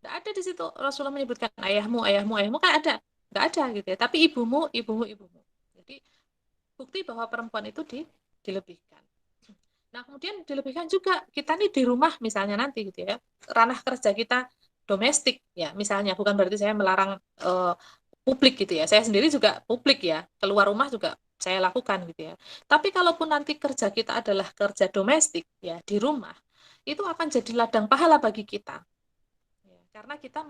Speaker 5: Nggak ada di situ Rasulullah menyebutkan ayahmu kan ada, nggak ada gitu ya. Tapi ibumu. Jadi bukti bahwa perempuan itu dilebihkan. Nah kemudian dilebihkan juga kita nih di rumah misalnya nanti gitu ya, ranah kerja kita domestik ya misalnya, bukan berarti saya melarang publik gitu ya. Saya sendiri juga publik ya, keluar rumah juga saya lakukan gitu ya. Tapi kalaupun nanti kerja kita adalah kerja domestik ya di rumah, itu akan jadi ladang pahala bagi kita. Ya, karena kita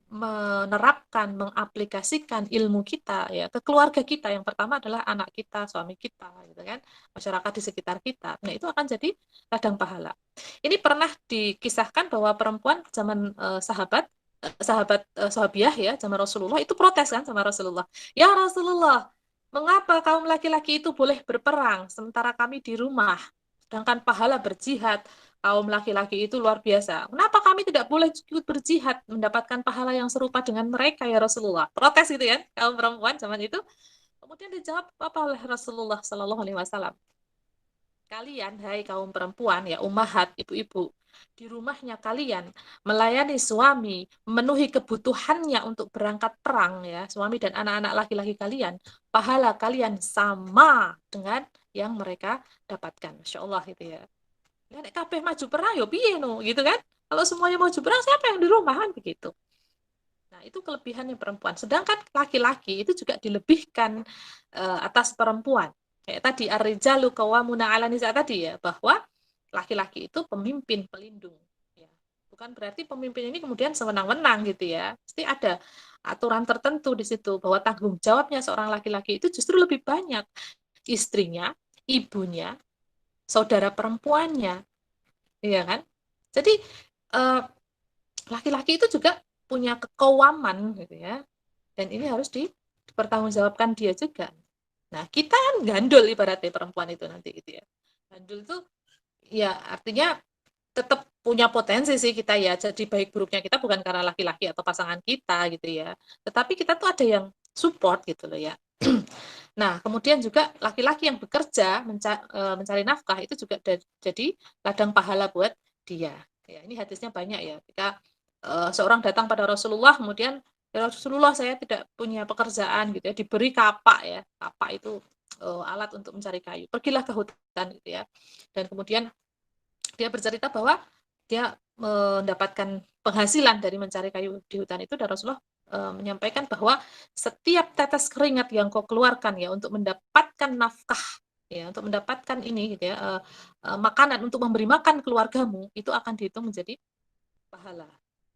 Speaker 5: menerapkan, mengaplikasikan ilmu kita ya ke keluarga kita. Yang pertama adalah anak kita, suami kita, gitu kan, masyarakat di sekitar kita. Nah itu akan jadi ladang pahala. Ini pernah dikisahkan bahwa perempuan zaman sahabiah ya zaman Rasulullah itu protes kan sama Rasulullah. Ya Rasulullah, mengapa kaum laki-laki itu boleh berperang sementara kami di rumah? Sedangkan pahala berjihad kaum laki-laki itu luar biasa. Kenapa kami tidak boleh ikut berjihad mendapatkan pahala yang serupa dengan mereka ya Rasulullah? Protes gitu ya kaum perempuan zaman itu. Kemudian dijawab apa oleh Rasulullah Shallallahu Alaihi Wasallam? Kalian, hai kaum perempuan, ya ummahat, ibu-ibu, di rumahnya kalian melayani suami, memenuhi kebutuhannya untuk berangkat perang, ya suami dan anak-anak laki-laki kalian, pahala kalian sama dengan yang mereka dapatkan. Masya Allah gitu ya. Nek kabeh maju perang, yo piye no, gitu kan? Kalau semuanya maju perang, siapa yang di rumah kan begitu. Nah, itu kelebihannya perempuan. Sedangkan laki-laki itu juga dilebihkan atas perempuan. Kayak tadi ar-rijalu qawwamuna 'ala nisa tadi ya, bahwa laki-laki itu pemimpin pelindung ya. Bukan berarti pemimpin ini kemudian sewenang-wenang gitu ya. Pasti ada aturan tertentu di situ bahwa tanggung jawabnya seorang laki-laki itu justru lebih banyak. Istrinya, ibunya, saudara perempuannya, iya kan? Jadi eh, laki-laki itu juga punya kekewaman gitu ya, dan ini harus dipertanggungjawabkan dia juga. Nah, kita kan gandul ibaratnya perempuan itu nanti gitu ya. Gandul itu ya artinya tetap punya potensi sih kita ya, jadi baik buruknya kita bukan karena laki-laki atau pasangan kita gitu ya, tetapi kita tuh ada yang support gitu loh ya. Nah, kemudian juga laki-laki yang bekerja mencari nafkah itu juga jadi ladang pahala buat dia. Ya, ini hadisnya banyak ya. Ketika seorang datang pada Rasulullah, kemudian ya Rasulullah saya tidak punya pekerjaan gitu ya, diberi kapak ya. Kapak itu alat untuk mencari kayu. Pergilah ke hutan gitu ya. Dan kemudian dia bercerita bahwa dia mendapatkan penghasilan dari mencari kayu di hutan itu, dan Rasulullah menyampaikan bahwa setiap tetes keringat yang kau keluarkan ya untuk mendapatkan nafkah ya, untuk mendapatkan ini gitu ya, makanan untuk memberi makan keluargamu, itu akan dihitung menjadi pahala.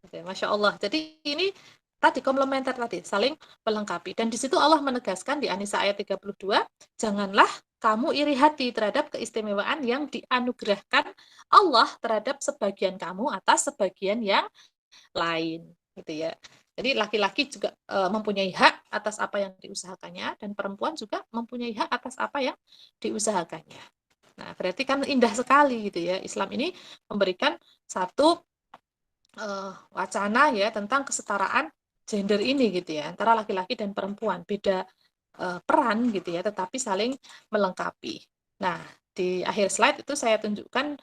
Speaker 5: Gitu ya. Masya Allah. Jadi ini tadi komplementer tadi, saling melengkapi. Dan di situ Allah menegaskan di An-Nisa ayat 32, janganlah kamu iri hati terhadap keistimewaan yang dianugerahkan Allah terhadap sebagian kamu atas sebagian yang lain, gitu ya. Jadi laki-laki juga mempunyai hak atas apa yang diusahakannya, dan perempuan juga mempunyai hak atas apa yang diusahakannya. Nah, berarti kan indah sekali gitu ya. Islam ini memberikan satu wacana ya tentang kesetaraan gender ini gitu ya, antara laki-laki dan perempuan. Beda peran gitu ya, tetapi saling melengkapi. Nah, di akhir slide itu saya tunjukkan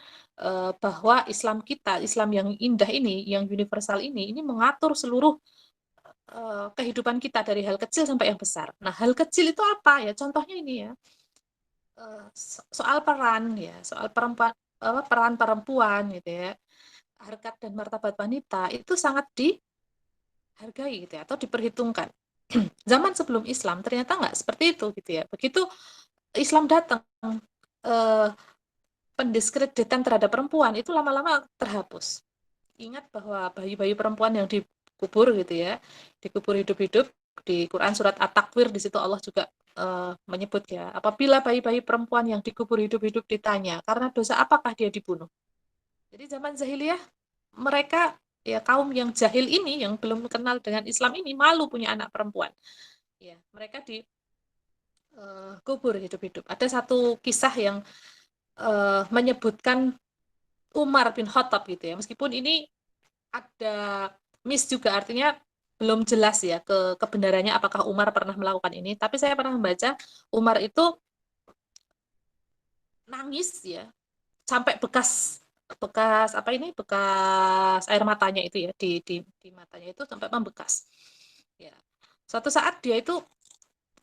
Speaker 5: bahwa Islam kita, Islam yang indah ini, yang universal ini mengatur seluruh kehidupan kita dari hal kecil sampai yang besar. Nah, hal kecil itu apa ya? Contohnya ini ya, soal peran ya, soal perempuan, peran perempuan gitu ya, harkat dan martabat wanita itu sangat dihargai gitu ya, atau diperhitungkan. Zaman sebelum Islam ternyata nggak seperti itu gitu ya. Begitu Islam datang, eh, pendiskreditan terhadap perempuan itu lama-lama terhapus. Ingat bahwa bayi-bayi perempuan yang dikubur gitu ya, dikubur hidup-hidup, di Quran surat At-Takwir di situ Allah juga menyebut ya, apabila bayi-bayi perempuan yang dikubur hidup-hidup ditanya, karena dosa apakah dia dibunuh? Jadi zaman jahiliyah mereka ya, kaum yang jahil ini yang belum kenal dengan Islam ini malu punya anak perempuan. Ya, mereka kubur hidup-hidup. Ada satu kisah yang menyebutkan Umar bin Khattab gitu ya. Meskipun ini ada miss juga, artinya belum jelas ya kebenarannya apakah Umar pernah melakukan ini, tapi saya pernah membaca Umar itu nangis ya sampai bekas air matanya itu ya, di matanya itu sampai membekas ya. Suatu saat dia itu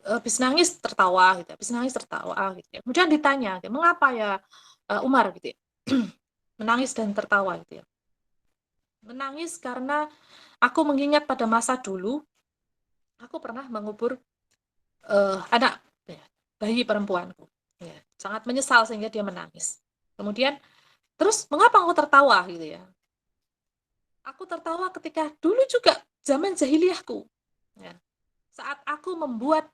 Speaker 5: habis nangis tertawa gitu, gitu ya. Kemudian ditanya, mengapa ya Umar gitu ya, menangis dan tertawa gitu ya. Menangis karena aku mengingat pada masa dulu aku pernah mengubur anak ya, bayi perempuanku ya. Sangat menyesal sehingga dia menangis. Kemudian terus mengapa aku tertawa gitu ya? Aku tertawa ketika dulu juga zaman jahiliyahku ya. Saat aku membuat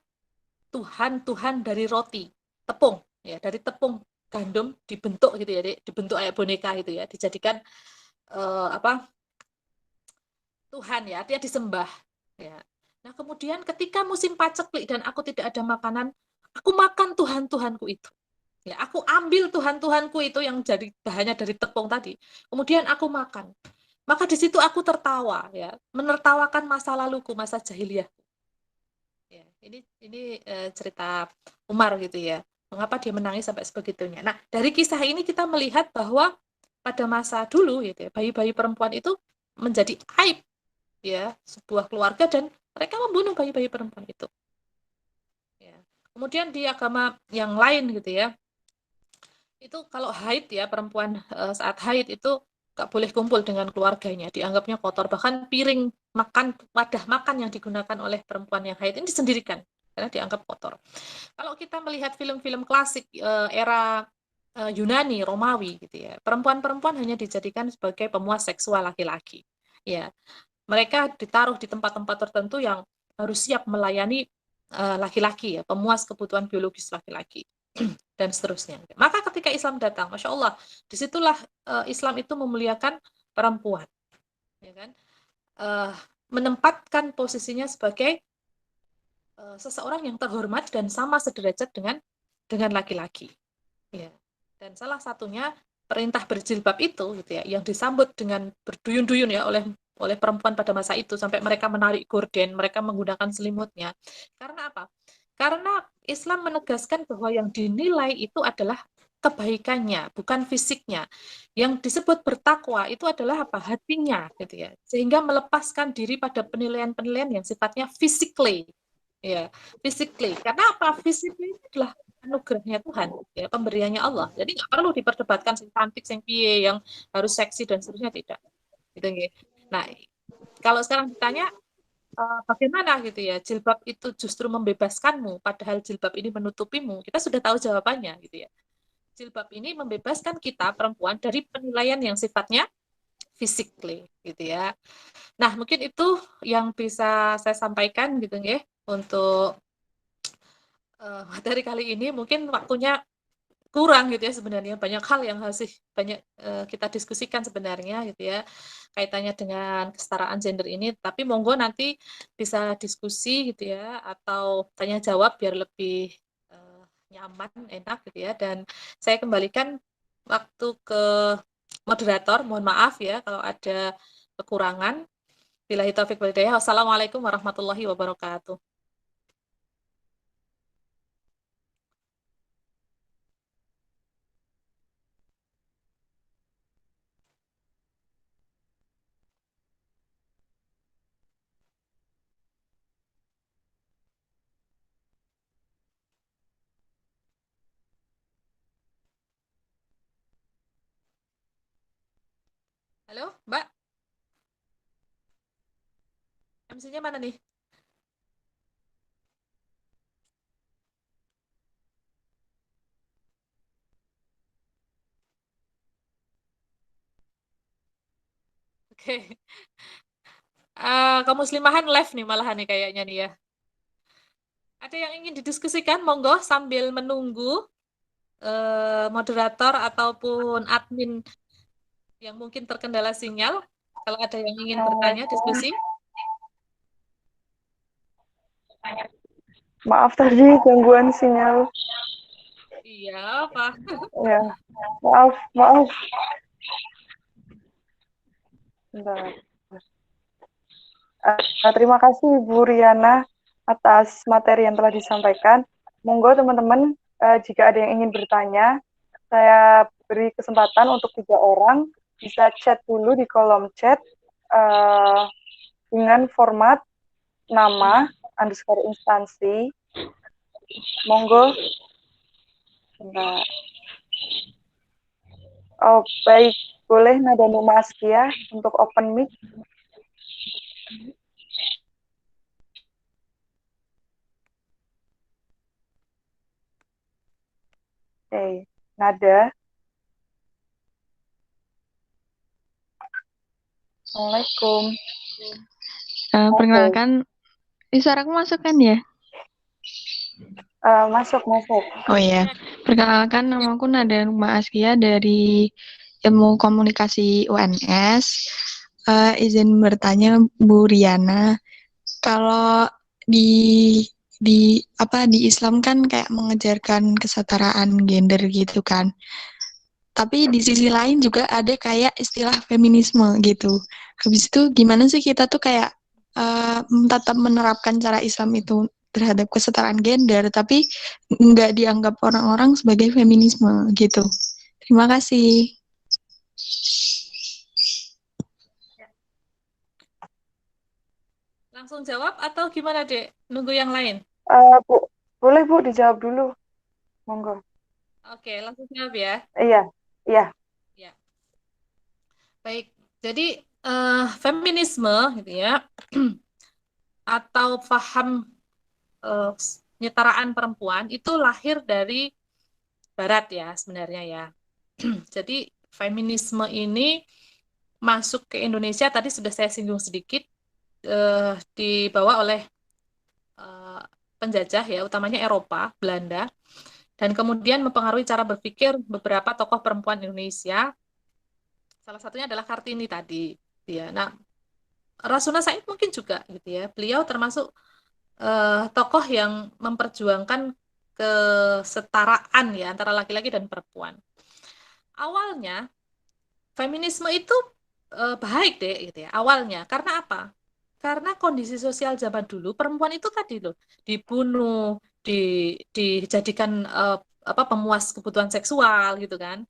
Speaker 5: Tuhan dari roti, tepung ya, dari tepung gandum dibentuk gitu ya, dibentuk kayak boneka gitu ya, dijadikan Tuhan ya, artinya disembah ya. Nah, kemudian ketika musim paceklik dan aku tidak ada makanan, aku makan Tuhan-Tuhanku itu. Ya, aku ambil Tuhan-Tuhanku itu yang jadi bahannya dari tepung tadi. Kemudian aku makan. Maka di situ aku tertawa ya, menertawakan masa laluku, masa jahiliyah. Ya, Ini cerita Umar gitu ya. Mengapa dia menangis sampai sebegitunya. Nah, dari kisah ini kita melihat bahwa pada masa dulu gitu ya, bayi-bayi perempuan itu menjadi aib ya sebuah keluarga dan mereka membunuh bayi-bayi perempuan itu. Ya. Kemudian di agama yang lain gitu ya, itu kalau haid ya perempuan saat haid itu nggak boleh kumpul dengan keluarganya, dianggapnya kotor. Bahkan piring makan, wadah makan yang digunakan oleh perempuan yang haid ini disendirikan karena dianggap kotor. Kalau kita melihat film-film klasik era Yunani, Romawi gitu ya, perempuan-perempuan hanya dijadikan sebagai pemuas seksual laki-laki. Ya, mereka ditaruh di tempat-tempat tertentu yang harus siap melayani laki-laki ya, pemuas kebutuhan biologis laki-laki dan seterusnya. Maka ketika Islam datang, Masya Allah, disitulah Islam itu memuliakan perempuan, ya kan? Menempatkan posisinya sebagai seseorang yang terhormat dan sama sederajat dengan laki-laki. Ya. Dan salah satunya perintah berjilbab itu gitu ya, yang disambut dengan berduyun-duyun ya oleh perempuan pada masa itu sampai mereka menarik gorden, mereka menggunakan selimutnya. Karena apa? Karena Islam menegaskan bahwa yang dinilai itu adalah kebaikannya, bukan fisiknya. Yang disebut bertakwa itu adalah apa? Hatinya gitu ya. Sehingga melepaskan diri pada penilaian-penilaian yang sifatnya physically. Ya, physically. Karena apa? Physically itu adalah anugerahnya Tuhan, ya, pemberiannya Allah. Jadi nggak perlu diperdebatkan sing cantik, sing piye, yang harus seksi dan seterusnya tidak. Gitu, nggih. Nah, kalau sekarang ditanya bagaimana gitu ya, jilbab itu justru membebaskanmu, padahal jilbab ini menutupimu, kita sudah tahu jawabannya gitu ya. Jilbab ini membebaskan kita perempuan dari penilaian yang sifatnya physically gitu ya. Nah, mungkin itu yang bisa saya sampaikan gitu nggih untuk materi kali ini. Mungkin waktunya kurang gitu ya sebenarnya, banyak hal yang harus banyak kita diskusikan sebenarnya gitu ya kaitannya dengan kesetaraan gender ini, tapi monggo nanti bisa diskusi gitu ya atau tanya jawab biar lebih nyaman, enak gitu ya. Dan saya kembalikan waktu ke moderator, mohon maaf ya kalau ada kekurangan. Billahi taufik wal hidayah. Wassalamualaikum warahmatullahi wabarakatuh. Halo, Mbak. MC-nya mana nih? Oke. Kaum muslimahan live nih malahan nih kayaknya nih ya. Ada yang ingin didiskusikan? Monggo sambil menunggu moderator ataupun admin yang mungkin terkendala sinyal. Kalau ada yang ingin bertanya, diskusi.
Speaker 3: Maaf tadi gangguan sinyal.
Speaker 5: Iya, Pak.
Speaker 3: Ya, maaf. Bentar. Terima kasih Bu Riana atas materi yang telah disampaikan. Monggo teman-teman, jika ada yang ingin bertanya, saya beri kesempatan untuk 3 orang bisa chat dulu di kolom chat dengan format nama _ instansi. Monggo. Bentar. Oh, baik. Boleh Nada Numaskia untuk open mic. Oke, Nada. Assalamualaikum.
Speaker 4: Perkenalkan, suaraku masuk kan ya?
Speaker 3: Masuk.
Speaker 4: Oh iya, perkenalkan namaku Nada Numa Askia dari Ilmu Komunikasi UNS. Izin bertanya Bu Riana, kalau di Islam kan kayak mengejarkan kesetaraan gender gitu kan. Tapi di sisi lain juga ada kayak istilah feminisme gitu. Habis itu gimana sih kita tuh kayak tetap menerapkan cara Islam itu terhadap kesetaraan gender, tapi nggak dianggap orang-orang sebagai feminisme gitu. Terima kasih.
Speaker 5: Langsung jawab atau gimana, Dek? Nunggu yang lain?
Speaker 3: Bu, boleh Bu dijawab dulu, monggo.
Speaker 5: Oke, langsung jawab ya.
Speaker 3: Iya, iya.
Speaker 5: Ya, baik. Jadi feminisme gitu ya, atau paham penyetaraan perempuan itu lahir dari Barat ya sebenarnya ya. Jadi feminisme ini masuk ke Indonesia tadi sudah saya singgung sedikit, dibawa oleh penjajah ya, utamanya Eropa, Belanda, dan kemudian mempengaruhi cara berpikir beberapa tokoh perempuan Indonesia. Salah satunya adalah Kartini tadi, ya. Nah, Rasuna Said mungkin juga gitu ya. Beliau termasuk tokoh yang memperjuangkan kesetaraan ya antara laki-laki dan perempuan. Awalnya feminisme itu baik deh gitu ya. Awalnya karena apa? Karena kondisi sosial zaman dulu perempuan itu tadi loh dibunuh, dijadikan apa pemuas kebutuhan seksual gitu kan.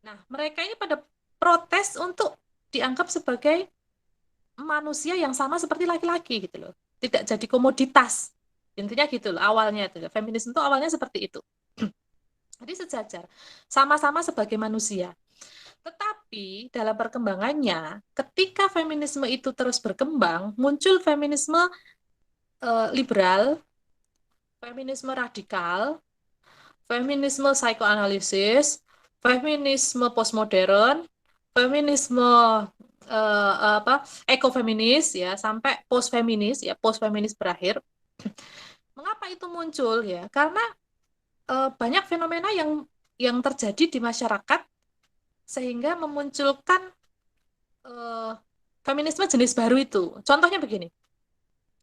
Speaker 5: Nah, mereka ini pada protes untuk dianggap sebagai manusia yang sama seperti laki-laki gitu loh. Tidak jadi komoditas. Intinya gitu loh awalnya itu. Feminisme itu awalnya seperti itu. Jadi sejajar, sama-sama sebagai manusia. Tetapi dalam perkembangannya, ketika feminisme itu terus berkembang, muncul feminisme liberal, feminisme radikal, feminisme psikoanalisis, feminisme postmodern, feminisme apa ekofeminis ya sampai postfeminis ya postfeminis berakhir. Mengapa itu muncul ya? Karena banyak fenomena yang terjadi di masyarakat sehingga memunculkan eh, feminisme jenis baru itu. Contohnya begini.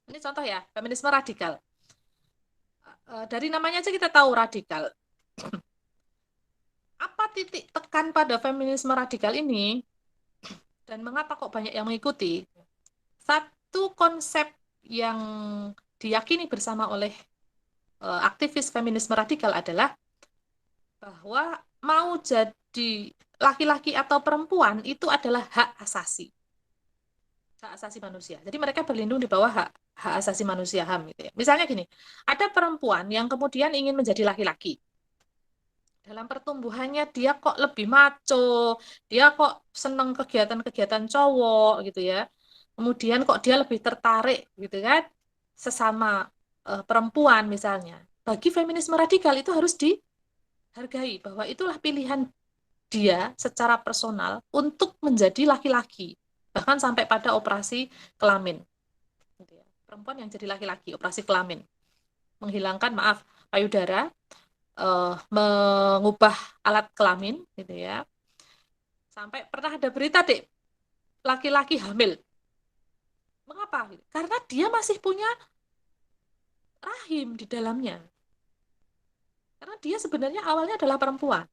Speaker 5: Ini contoh ya, feminisme radikal. Dari namanya aja kita tahu radikal. Apa titik tekan pada feminisme radikal ini dan mengapa kok banyak yang mengikuti? Satu konsep yang diyakini bersama oleh aktivis feminisme radikal adalah bahwa mau jadi laki-laki atau perempuan itu adalah hak asasi manusia. Jadi mereka berlindung di bawah hak asasi manusia HAM gitu ya. Misalnya gini, ada perempuan yang kemudian ingin menjadi laki-laki. Dalam pertumbuhannya dia kok lebih maco, dia kok seneng kegiatan-kegiatan cowok gitu ya. Kemudian kok dia lebih tertarik gitu kan sesama perempuan misalnya. Bagi feminisme radikal itu harus dihargai bahwa itulah pilihan dia secara personal untuk menjadi laki-laki. Bahkan sampai pada operasi kelamin. Gitu ya. Perempuan yang jadi laki-laki, operasi kelamin. Menghilangkan, maaf, payudara, mengubah alat kelamin gitu ya. Sampai pernah ada berita deh laki-laki hamil. Mengapa? Karena dia masih punya rahim di dalamnya. Karena dia sebenarnya awalnya adalah perempuan.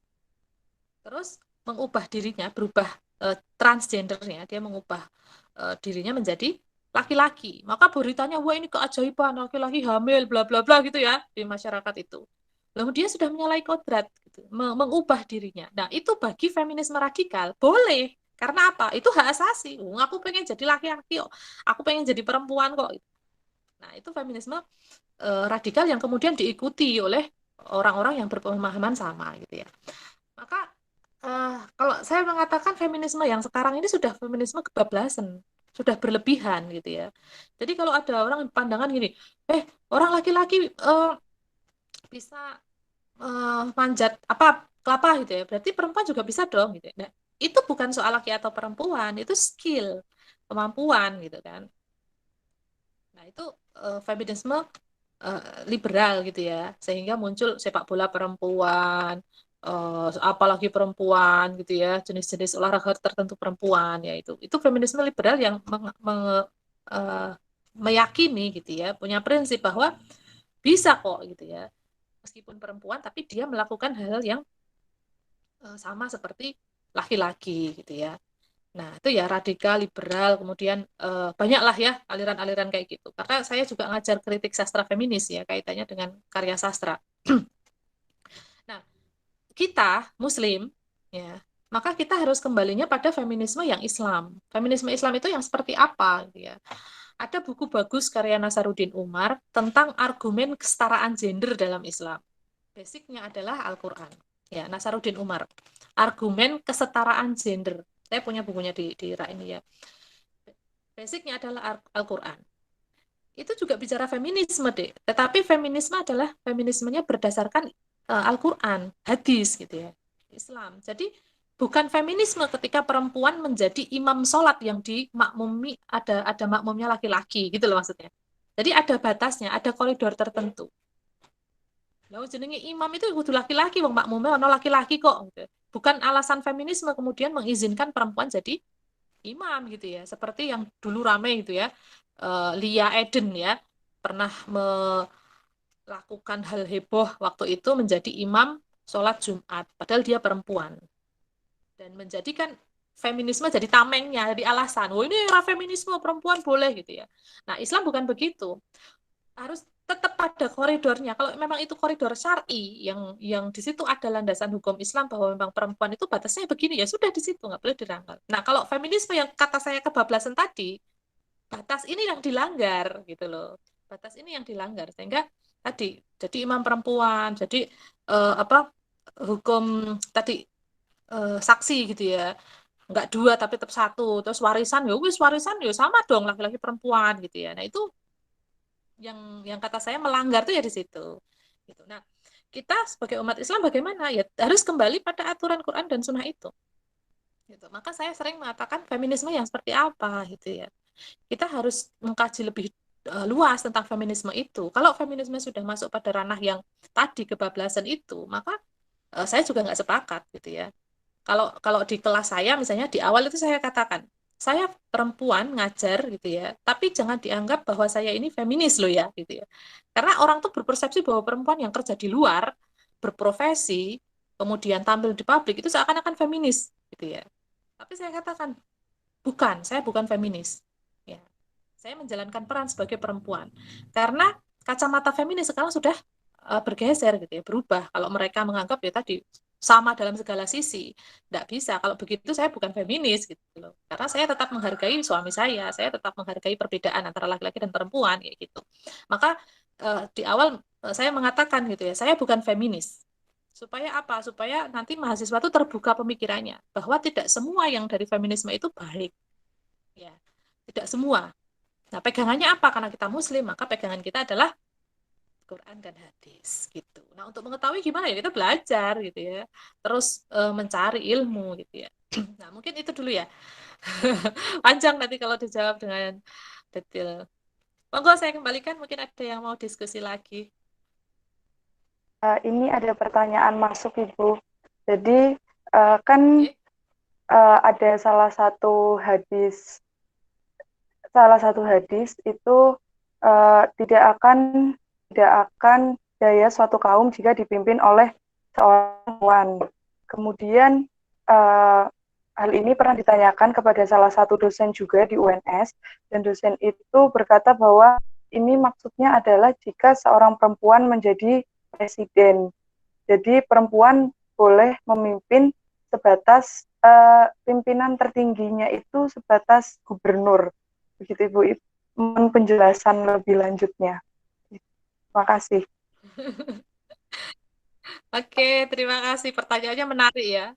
Speaker 5: Terus mengubah dirinya, berubah transgendernya, dia mengubah dirinya menjadi laki-laki. Maka beritanya, wah ini keajaiban, laki-laki hamil, bla bla bla gitu ya di masyarakat itu. Lalu dia sudah menyalahi kodrat, gitu, mengubah dirinya. Nah itu bagi feminisme radikal boleh, karena apa? Itu hak asasi. Aku pengen jadi laki-laki kok, aku pengen jadi perempuan kok. Nah itu feminisme radikal yang kemudian diikuti oleh orang-orang yang berpemahaman sama gitu ya. Maka kalau saya mengatakan feminisme yang sekarang ini sudah feminisme kebablasan, sudah berlebihan gitu ya. Jadi kalau ada orang pandangan gini, orang laki-laki bisa manjat apa kelapa gitu ya, berarti perempuan juga bisa dong gitu. Nah, itu bukan soal laki atau perempuan, itu skill, kemampuan gitu kan. Nah, itu feminisme liberal gitu ya, sehingga muncul sepak bola perempuan, apalagi perempuan gitu ya, jenis-jenis olahraga tertentu perempuan ya itu feminisme liberal yang eh, meyakini gitu ya, punya prinsip bahwa bisa kok gitu ya, meskipun perempuan tapi dia melakukan hal yang sama seperti laki-laki gitu ya. Nah, itu ya radikal, liberal, kemudian banyaklah ya aliran-aliran kayak gitu. Karena saya juga ngajar kritik sastra feminis ya, kaitannya dengan karya sastra. Nah, kita Muslim, ya, maka kita harus kembalinya pada feminisme yang Islam. Feminisme Islam itu yang seperti apa, gitu ya? Ada buku bagus karya Nasaruddin Umar tentang argumen kesetaraan gender dalam Islam. Basicnya adalah Al-Quran. Ya, Nasaruddin Umar. Argumen kesetaraan gender. Saya punya bukunya di rak ini ya. Basicnya adalah Al-Quran. Itu juga bicara feminisme, deh. Tetapi feminisme adalah feminismenya berdasarkan Al-Quran, hadis gitu ya, Islam. Jadi bukan feminisme ketika perempuan menjadi imam sholat yang dimakmumi, ada makmumnya laki-laki gitu loh maksudnya. Jadi ada batasnya, ada koridor tertentu. Lalu jenenge imam itu kudu laki-laki, wong makmumnya ono laki-laki kok. Gitu. Bukan alasan feminisme kemudian mengizinkan perempuan jadi imam gitu ya. Seperti yang dulu rame itu ya, Lia Eden ya, pernah melakukan hal heboh waktu itu menjadi imam sholat Jumat, padahal dia perempuan. Dan menjadikan feminisme jadi tamengnya, jadi alasan. Oh ini era feminisme, perempuan boleh gitu ya. Nah Islam bukan begitu. Harus tetap pada koridornya. Kalau memang itu koridor syar'i yang di situ ada landasan hukum Islam bahwa memang perempuan itu batasnya begini ya sudah di situ nggak boleh dirangkul. Nah kalau feminisme yang kata saya kebablasan tadi, batas ini yang dilanggar gitu loh. Batas ini yang dilanggar sehingga tadi jadi imam perempuan, jadi apa hukum tadi saksi gitu ya. Nggak dua tapi tetap satu. Terus warisan ya wis warisan ya sama dong laki-laki perempuan gitu ya. Nah itu yang kata saya melanggar tuh ya di situ. Gitu. Nah, kita sebagai umat Islam bagaimana? Ya harus kembali pada aturan Quran dan Sunnah itu. Gitu. Maka saya sering mengatakan feminisme yang seperti apa gitu ya. Kita harus mengkaji lebih luas tentang feminisme itu. Kalau feminisme sudah masuk pada ranah yang tadi kebablasan itu, maka saya juga nggak sepakat gitu ya. Kalau di kelas saya misalnya di awal itu saya katakan saya perempuan ngajar gitu ya, tapi jangan dianggap bahwa saya ini feminis loh ya gitu ya. Karena orang tuh berpersepsi bahwa perempuan yang kerja di luar, berprofesi, kemudian tampil di publik itu seakan-akan feminis gitu ya. Tapi saya katakan bukan, saya bukan feminis. Ya. Saya menjalankan peran sebagai perempuan. Karena kacamata feminis sekarang sudah bergeser gitu ya, berubah. Kalau mereka menganggap ya tadi sama dalam segala sisi, tidak bisa. Kalau begitu saya bukan feminis gitu loh. Karena saya tetap menghargai suami saya tetap menghargai perbedaan antara laki-laki dan perempuan kayak gitu. Maka di awal saya mengatakan gitu ya, saya bukan feminis. Supaya apa? Supaya nanti mahasiswa itu terbuka pemikirannya bahwa tidak semua yang dari feminisme itu baik. Ya, tidak semua. Nah, pegangannya apa? Karena kita muslim, maka pegangan kita adalah Quran dan hadis gitu. Nah, untuk mengetahui gimana ya kita belajar gitu ya. Terus mencari ilmu gitu ya. Nah, mungkin itu dulu ya. Panjang nanti kalau dijawab dengan detail. Monggo saya kembalikan, mungkin ada yang mau diskusi lagi.
Speaker 3: Ini ada pertanyaan masuk, Ibu. Jadi, kan
Speaker 5: Oke.
Speaker 3: ada salah satu hadis itu tidak akan daya suatu kaum jika dipimpin oleh seorang perempuan. Kemudian hal ini pernah ditanyakan kepada salah satu dosen juga di UNS, dan dosen itu berkata bahwa ini maksudnya adalah jika seorang perempuan menjadi presiden. Jadi perempuan boleh memimpin sebatas pimpinan tertingginya itu sebatas gubernur. Begitu Ibu, mohon penjelasan lebih lanjutnya. Terima kasih.
Speaker 5: Oke, terima kasih. Pertanyaannya menarik ya.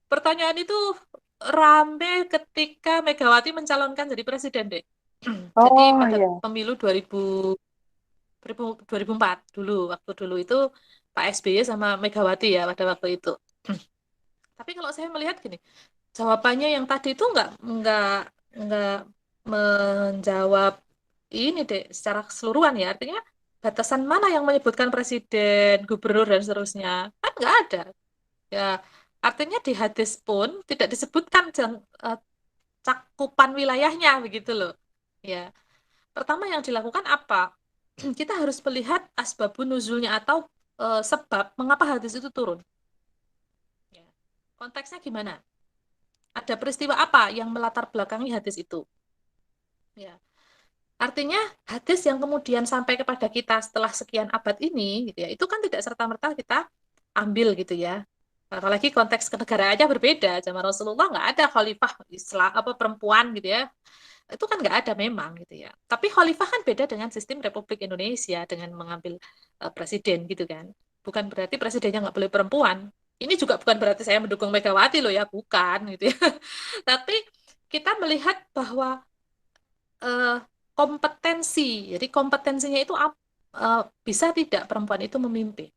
Speaker 5: Pertanyaan itu rame ketika Megawati mencalonkan jadi presiden, Dek. Jadi
Speaker 3: Oh
Speaker 5: pada
Speaker 3: ya.
Speaker 5: pemilu 2004 dulu, waktu dulu itu Pak SBY sama Megawati ya pada waktu itu. Tapi kalau saya melihat gini, jawabannya yang tadi itu nggak menjawab ini deh secara keseluruhan ya. Artinya batasan mana yang menyebutkan presiden, gubernur dan seterusnya kan nggak ada. Ya artinya di hadis pun tidak disebutkan cakupan wilayahnya begitu loh. Ya pertama yang dilakukan apa? Kita harus melihat asbabun nuzulnya atau sebab mengapa hadis itu turun. Ya. Konteksnya gimana? Ada peristiwa apa yang melatar belakangi hadis itu? Ya. Artinya hadis yang kemudian sampai kepada kita setelah sekian abad ini, gitu ya, itu kan tidak serta-merta kita ambil gitu ya. Apalagi konteks kenegaraannya berbeda. Zaman Rasulullah nggak ada khalifah Islam apa perempuan gitu ya. Itu kan nggak ada memang gitu ya. Tapi khalifah kan beda dengan sistem Republik Indonesia dengan mengambil presiden gitu kan. Bukan berarti presidennya nggak boleh perempuan. Ini juga bukan berarti saya mendukung Megawati loh ya, bukan gitu ya. Tapi kita melihat bahwa eh, kompetensi. Jadi kompetensinya itu bisa tidak perempuan itu memimpin.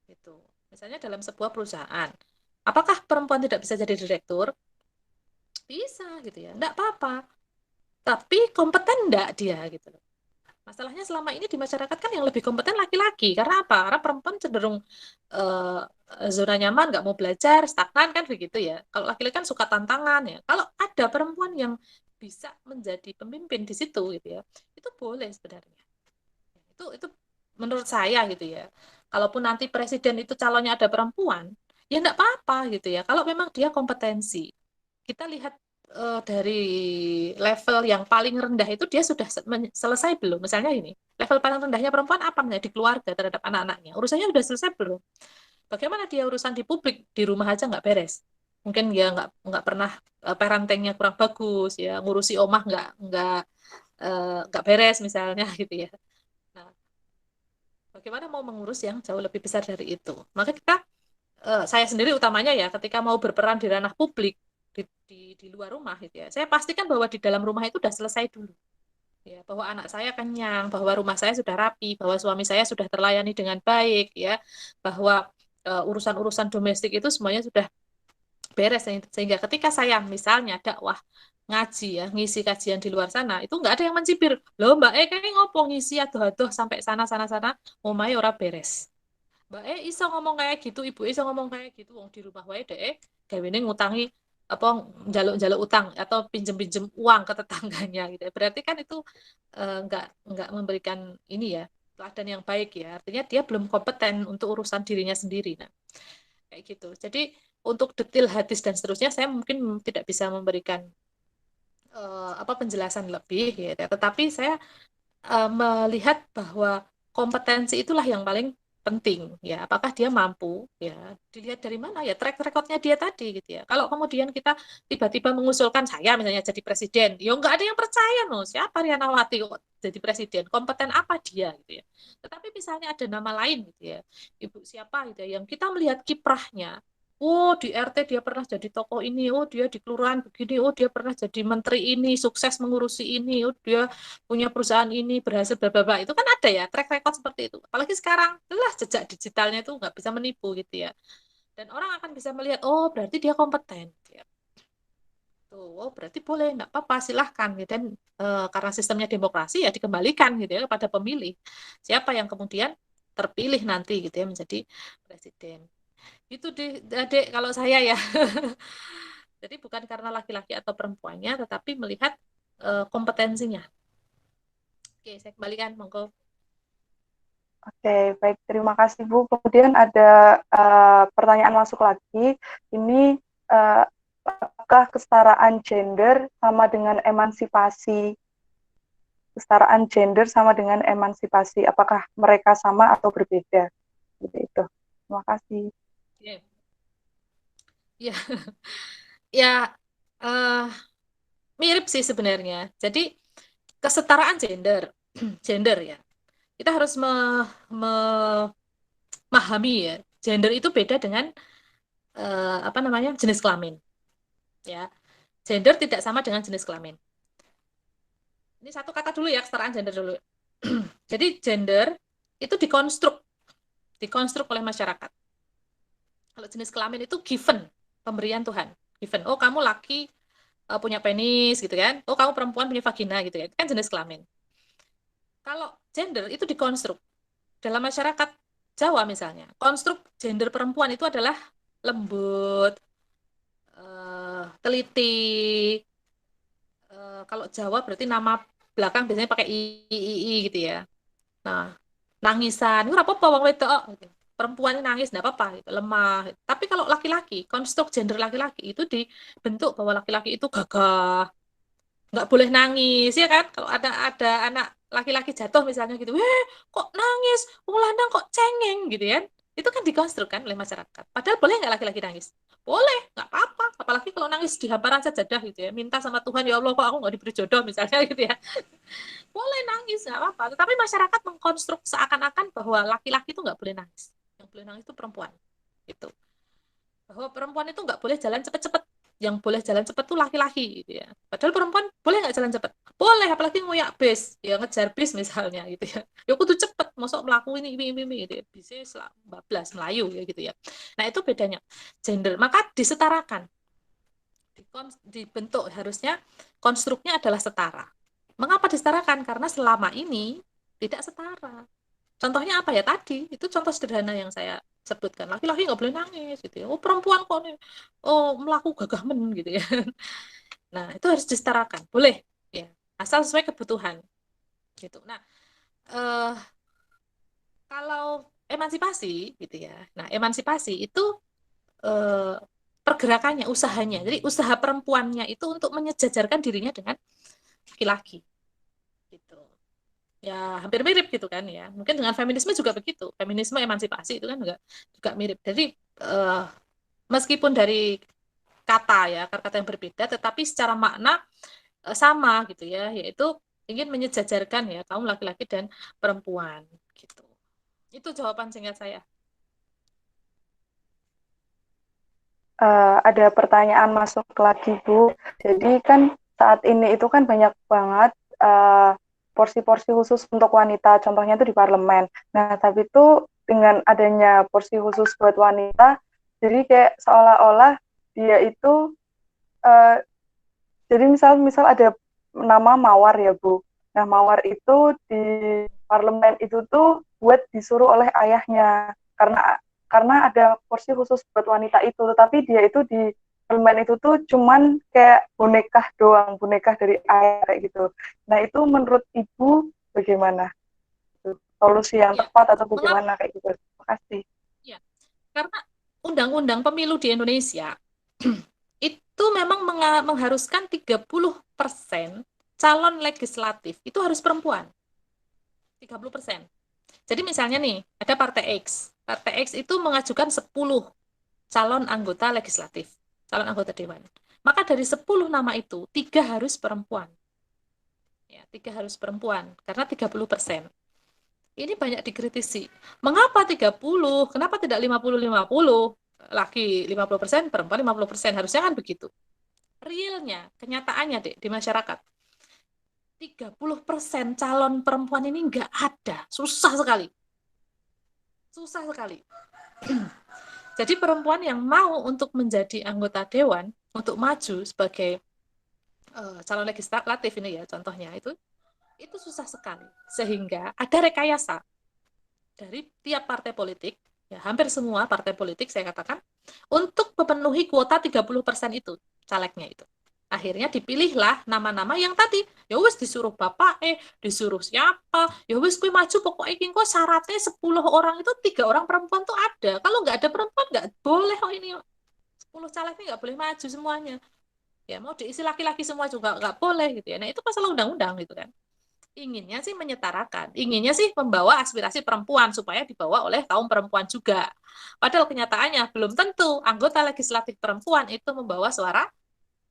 Speaker 5: Gitu. Misalnya dalam sebuah perusahaan, apakah perempuan tidak bisa jadi direktur? Bisa gitu ya, enggak apa-apa. Tapi kompeten enggak dia gitu loh. Masalahnya selama ini di masyarakat kan yang lebih kompeten laki-laki. Karena apa? Karena perempuan cenderung eh, zona nyaman, nggak mau belajar, stagnan kan begitu ya. Kalau laki-laki kan suka tantangan ya. Kalau ada perempuan yang bisa menjadi pemimpin di situ gitu ya, itu boleh sebenarnya. Itu menurut saya gitu ya. Kalaupun nanti presiden itu calonnya ada perempuan, ya enggak apa-apa gitu ya. Kalau memang dia kompetensi. Kita lihat dari level yang paling rendah itu dia sudah selesai belum? Misalnya ini, level paling rendahnya perempuan apa misalnya di keluarga terhadap anak-anaknya? Urusannya sudah selesai belum? Bagaimana dia urusan di publik, di rumah aja nggak beres? Mungkin dia nggak pernah parentingnya kurang bagus ya, ngurusi omah nggak beres misalnya gitu ya. Nah, bagaimana mau mengurus yang jauh lebih besar dari itu? Maka saya sendiri utamanya ya ketika mau berperan di ranah publik di luar rumah gitu ya, saya pastikan bahwa di dalam rumah itu sudah selesai dulu ya, bahwa anak saya kenyang, bahwa rumah saya sudah rapi, bahwa suami saya sudah terlayani dengan baik ya, bahwa urusan-urusan domestik itu semuanya sudah beres, sehingga ketika saya misalnya dakwah ngaji ya, ngisi kajian di luar sana, itu nggak ada yang mencibir loh Mbak kayak ngopo ngisi aduh-aduh sampai sana omahe ora beres. Mbak iso ngomong kayak gitu, Ibu iso ngomong kayak gitu, wong di rumah wae deh, gawene ngutangi apa njaluk-njaluk utang atau pinjem-pinjem uang ke tetangganya gitu. Berarti kan itu nggak memberikan ini ya, teladan yang baik ya. Artinya dia belum kompeten untuk urusan dirinya sendiri. Nah, kayak gitu. Jadi untuk detail hadis dan seterusnya saya mungkin tidak bisa memberikan apa penjelasan lebih gitu. Tetapi saya melihat bahwa kompetensi itulah yang paling penting ya, apakah dia mampu ya, dilihat dari mana ya, track recordnya dia tadi gitu ya. Kalau kemudian kita tiba-tiba mengusulkan saya misalnya jadi presiden, ya nggak ada yang percaya no, siapa Riana Wati kok jadi presiden, kompeten apa dia gitu ya. Tetapi misalnya ada nama lain gitu ya, ibu siapa gitu ya, yang kita melihat kiprahnya, oh di RT dia pernah jadi tokoh ini, oh dia di kelurahan begini, oh dia pernah jadi menteri ini, sukses mengurusi ini, oh dia punya perusahaan ini berhasil bla bla bla, itu kan ada ya track record seperti itu, apalagi sekarang jelas jejak digitalnya itu nggak bisa menipu gitu ya, dan orang akan bisa melihat oh berarti dia kompeten ya. Tuh, oh berarti boleh nggak apa-apa silahkan gitu. Dan karena sistemnya demokrasi ya dikembalikan gitu ya kepada pemilih siapa yang kemudian terpilih nanti gitu ya menjadi presiden. Itu adik kalau saya ya. Jadi bukan karena laki-laki atau perempuannya, tetapi melihat kompetensinya. Oke, saya kembalikan, monggo.
Speaker 3: Oke, baik. Terima kasih, Bu. Kemudian ada pertanyaan masuk lagi. Ini apakah kesetaraan gender sama dengan emansipasi? Kesetaraan gender sama dengan emansipasi. Apakah mereka sama atau berbeda? Seperti itu. Terima kasih.
Speaker 5: Ya, ya, ya mirip sih sebenarnya. Jadi kesetaraan gender, gender ya. Kita harus memahami ya, gender itu beda dengan apa namanya jenis kelamin. Ya, gender tidak sama dengan jenis kelamin. Ini satu kata dulu ya, kesetaraan gender dulu. Jadi gender itu dikonstruk oleh masyarakat. Kalau jenis kelamin itu given, pemberian Tuhan. Given, oh kamu laki punya penis gitu kan, oh kamu perempuan punya vagina gitu kan, itu kan jenis kelamin. Kalau gender itu dikonstruk. Dalam masyarakat Jawa misalnya, konstruk gender perempuan itu adalah lembut, teliti. Kalau Jawa berarti nama belakang biasanya pakai i gitu ya. Nah, nangisan, itu apa-apa wong wedok. perempuan ini nangis enggak apa-apa, gitu, lemah. Tapi kalau laki-laki, konstruk gender laki-laki itu dibentuk bahwa laki-laki itu gagah, nggak boleh nangis, ya kan? Kalau ada anak laki-laki jatuh misalnya gitu, kok nangis, wong lanang kok cengeng gitu ya. Itu kan dikonstruksikan oleh masyarakat. Padahal boleh nggak laki-laki nangis? Boleh, nggak apa-apa. Apalagi kalau nangis di hamparan sajadah gitu ya, minta sama Tuhan, ya Allah kok aku nggak diberi jodoh misalnya gitu ya. Boleh nangis, nggak apa-apa. Tetapi masyarakat mengkonstruk seakan-akan bahwa laki-laki itu nggak boleh nangis. Yang boleh nangis itu perempuan. Gitu. Bahwa perempuan itu nggak boleh jalan cepet-cepet. Yang boleh jalan cepet tuh laki-laki gitu ya. Padahal perempuan boleh nggak jalan cepet? Boleh, apalagi ngoyak bis, ya ngejar bis misalnya gitu ya. Ya kudu cepet, mosok melaku ini gitu ya. Bisa bablas Melayu ya gitu ya. Nah itu bedanya gender. Maka disetarakan, dibentuk harusnya konstruknya adalah setara. Mengapa disetarakan? Karena selama ini tidak setara. Contohnya apa ya tadi? Itu contoh sederhana yang saya sebutkan. Laki-laki nggak boleh nangis gitu ya. Oh perempuan kok nih, oh melaku gagah men gitu ya. Nah itu harus disetarakan. Boleh ya, asal sesuai kebutuhan gitu. Nah eh, kalau emansipasi gitu ya. Nah emansipasi itu eh, pergerakannya, usahanya. Jadi usaha perempuannya itu untuk menyejajarkan dirinya dengan laki-laki gitu. Ya hampir mirip gitu kan ya. Mungkin dengan feminisme juga begitu. Feminisme emansipasi itu kan juga mirip. Jadi eh, meskipun dari kata ya, kata yang berbeda, tetapi secara makna sama gitu ya, yaitu ingin menyejajarkan ya kaum laki-laki dan perempuan gitu. Itu jawaban singkat saya.
Speaker 3: Ada pertanyaan masuk lagi, Bu. Jadi kan saat ini itu kan banyak banget porsi-porsi khusus untuk wanita, contohnya itu di parlemen. Nah, tapi itu dengan adanya porsi khusus buat wanita, jadi kayak seolah-olah dia itu, uh, jadi misal ada nama Mawar ya, Bu. Nah, Mawar itu di parlemen itu tuh buat disuruh oleh ayahnya, karena ada porsi khusus buat wanita itu, tetapi dia itu di permen itu tuh cuman kayak boneka doang, boneka dari ayah kayak gitu. Nah itu menurut Ibu bagaimana? Solusi yang
Speaker 5: Ya,
Speaker 3: tepat atau
Speaker 5: mengapa?
Speaker 3: bagaimana kayak gitu? Terima kasih.
Speaker 5: Ya, karena undang-undang pemilu di Indonesia itu memang mengharuskan 30% calon legislatif itu harus perempuan. 30%. Jadi misalnya nih, ada Partai X. Partai X itu mengajukan 10 calon anggota legislatif, calon anggota dewan. Maka dari 10 nama itu, 3 harus perempuan. Ya, 3 harus perempuan, karena 30%. Ini banyak dikritisi. Mengapa 30? Kenapa tidak 50-50? Laki 50%, perempuan 50%. Harusnya kan begitu. Realnya, kenyataannya deh, di masyarakat, 30% calon perempuan ini nggak ada. Susah sekali. Susah sekali. Jadi perempuan yang mau untuk menjadi anggota dewan, untuk maju sebagai calon legislatif ini ya contohnya itu susah sekali. Sehingga ada rekayasa dari tiap partai politik, ya hampir semua partai politik saya katakan, untuk memenuhi kuota 30% itu, calegnya itu. Akhirnya dipilihlah nama-nama yang tadi, ya wis disuruh bapak, disuruh siapa, ya wis kui maju pokoknya iki kok syaratnya 10 orang itu 3 orang perempuan tuh ada. Kalau nggak ada perempuan nggak boleh kok ini 10 caleg ini nggak boleh maju semuanya. Ya mau diisi laki-laki semua juga nggak boleh gitu ya. Nah itu masalah undang-undang gitu kan. Inginnya sih menyetarakan, inginnya sih membawa aspirasi perempuan supaya dibawa oleh kaum perempuan juga. Padahal kenyataannya belum tentu anggota legislatif perempuan itu membawa suara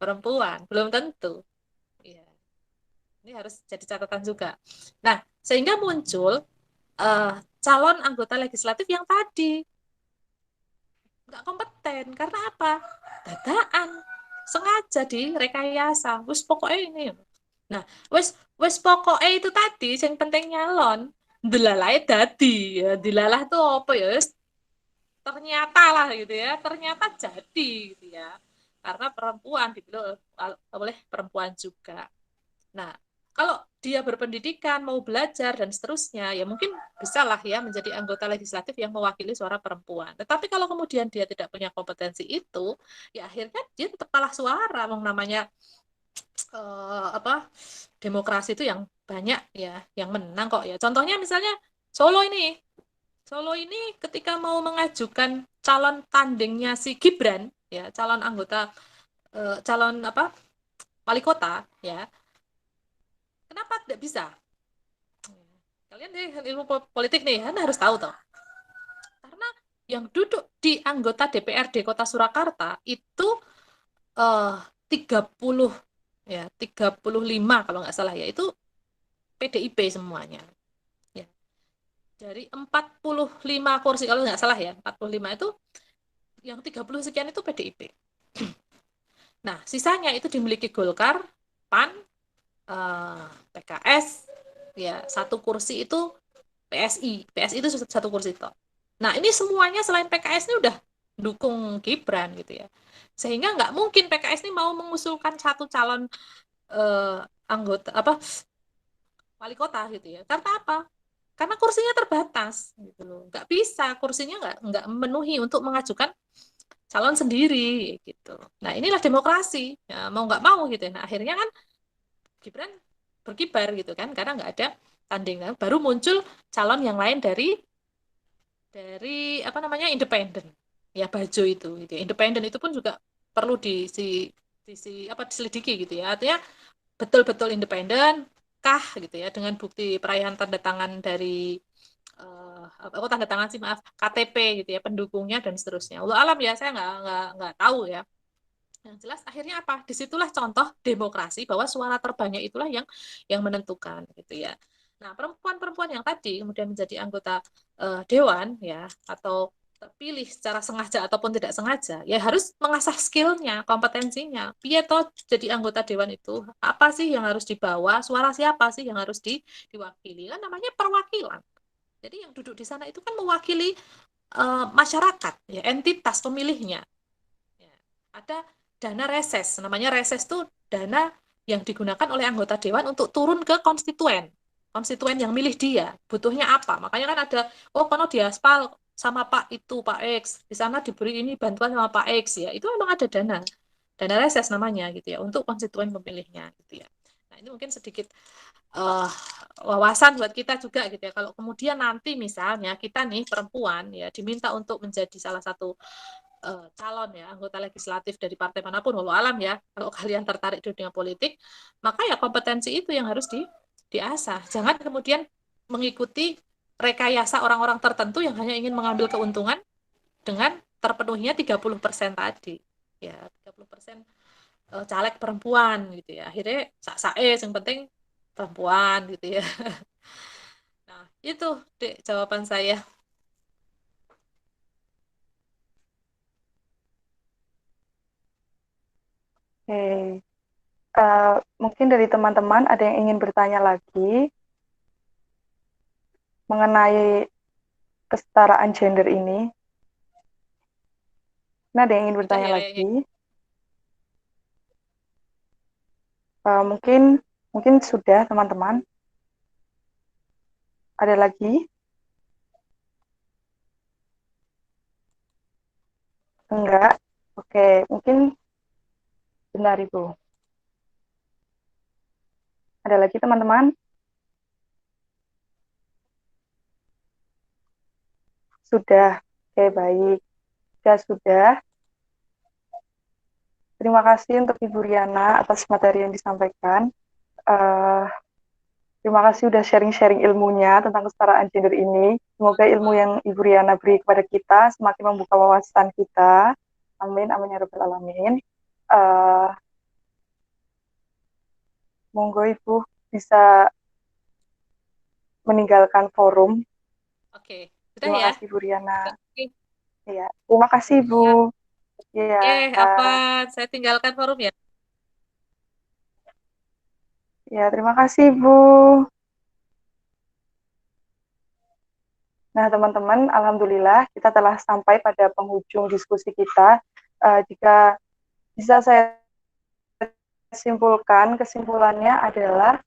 Speaker 5: perempuan, belum tentu. Ya. Ini harus jadi catatan juga. Nah, sehingga muncul calon anggota legislatif yang tadi nggak kompeten karena apa? Dadaan, sengaja direkayasa. Wis pokoknya ini. Nah, wis pokoknya itu tadi yang penting nyalon. Delalai dadi ya, dilalah tuh apa ya? Ternyata lah gitu ya, ternyata jadi gitu ya. Karena perempuan dipilih oleh perempuan juga. Nah, kalau dia berpendidikan, mau belajar dan seterusnya, ya mungkin bisalah ya menjadi anggota legislatif yang mewakili suara perempuan. Tetapi kalau kemudian dia tidak punya kompetensi itu, ya akhirnya dia tetap kalah suara. Yang namanya demokrasi itu yang banyak ya yang menang kok ya. Contohnya misalnya Solo ini. Solo ini ketika mau mengajukan calon tandingnya si Gibran, ya calon anggota calon apa wali kota, ya kenapa tidak bisa? Kalian nih ilmu politik nih, kan harus tahu toh. Karena yang duduk di anggota DPRD Kota Surakarta itu 30 ya 35 kalau nggak salah ya itu PDIP semuanya. Ya. Dari 45 kursi kalau nggak salah ya 45 itu yang 30 sekian itu PDIP. Nah, sisanya itu dimiliki Golkar, PAN, PKS, ya satu kursi itu PSI. PSI itu satu kursi itu. Nah, ini semuanya selain PKS ini udah dukung Gibran gitu ya. Sehingga nggak mungkin PKS ini mau mengusulkan satu calon anggota apa wali kota gitu ya. Karena apa? Karena kursinya terbatas gitu loh. Nggak bisa, kursinya nggak memenuhi untuk mengajukan calon sendiri gitu. Nah, inilah demokrasi. Ya, mau nggak mau gitu ya. Nah, akhirnya kan Gibran berkibar gitu kan karena nggak ada tanding. Nah, baru muncul calon yang lain dari apa namanya independen. Ya Bajo itu gitu ya. Independen itu pun juga perlu diselidiki gitu ya. Artinya betul-betul independen kah gitu ya dengan bukti perayaan tanda tangan dari tanda tangan sih maaf KTP gitu ya pendukungnya dan seterusnya. Allah alam ya saya nggak tahu ya. Yang jelas akhirnya apa? Disitulah contoh demokrasi bahwa suara terbanyak itulah yang menentukan gitu ya. Nah perempuan-perempuan yang tadi kemudian menjadi anggota dewan ya atau terpilih secara sengaja ataupun tidak sengaja, ya harus mengasah skillnya, kompetensinya. Piye toh jadi anggota dewan itu, apa sih yang harus dibawa, suara siapa sih yang harus diwakili, kan namanya perwakilan. Jadi yang duduk di sana itu kan mewakili masyarakat, ya entitas pemilihnya. Ya. Ada dana reses, namanya reses itu dana yang digunakan oleh anggota dewan untuk turun ke konstituen yang milih dia, butuhnya apa. Makanya kan ada, oh kono diaspal sama Pak itu, Pak X, di sana diberi ini bantuan sama Pak X ya, itu memang ada dana reses namanya gitu ya, untuk konstituen pemilihnya gitu ya. Nah ini mungkin sedikit uh, wawasan buat kita juga gitu ya. Kalau kemudian nanti misalnya kita nih perempuan ya diminta untuk menjadi salah satu calon ya anggota legislatif dari partai manapun, walau alam ya, kalau kalian tertarik di dunia politik, maka ya kompetensi itu yang harus diasah. Jangan kemudian mengikuti rekayasa orang-orang tertentu yang hanya ingin mengambil keuntungan dengan terpenuhinya 30% tadi. Ya, 30% caleg perempuan gitu ya. Akhirnya sak-sae yang penting perempuan gitu ya. Nah, itu Dek jawaban saya.
Speaker 3: Oke. Mungkin dari teman-teman ada yang ingin bertanya lagi mengenai kesetaraan gender ini. Nah, ada yang ingin
Speaker 5: Udah
Speaker 3: bertanya
Speaker 5: ya kayaknya.
Speaker 3: lagi. Mungkin sudah teman-teman. Ada lagi? Enggak. Oke, mungkin benar Ibu. Ada lagi teman-teman? Sudah. Oke, baik. Ya sudah. Terima kasih untuk Ibu Riana atas materi yang disampaikan. Terima kasih sudah sharing-sharing ilmunya tentang kesetaraan gender ini. Semoga ilmu yang Ibu Riana beri kepada kita semakin membuka wawasan kita. Amin, amin ya rabbal alamin. Monggo Ibu bisa meninggalkan forum.
Speaker 5: Oke, sudah
Speaker 3: Terima
Speaker 5: ya.
Speaker 3: kasih Bu Riana.
Speaker 5: Oke.
Speaker 3: Ya, terima kasih Bu. Ya.
Speaker 5: Apa saya tinggalkan forum ya?
Speaker 3: Ya, terima kasih Bu. Nah, teman-teman, alhamdulillah kita telah sampai pada penghujung diskusi kita. Jika bisa saya simpulkan, kesimpulannya adalah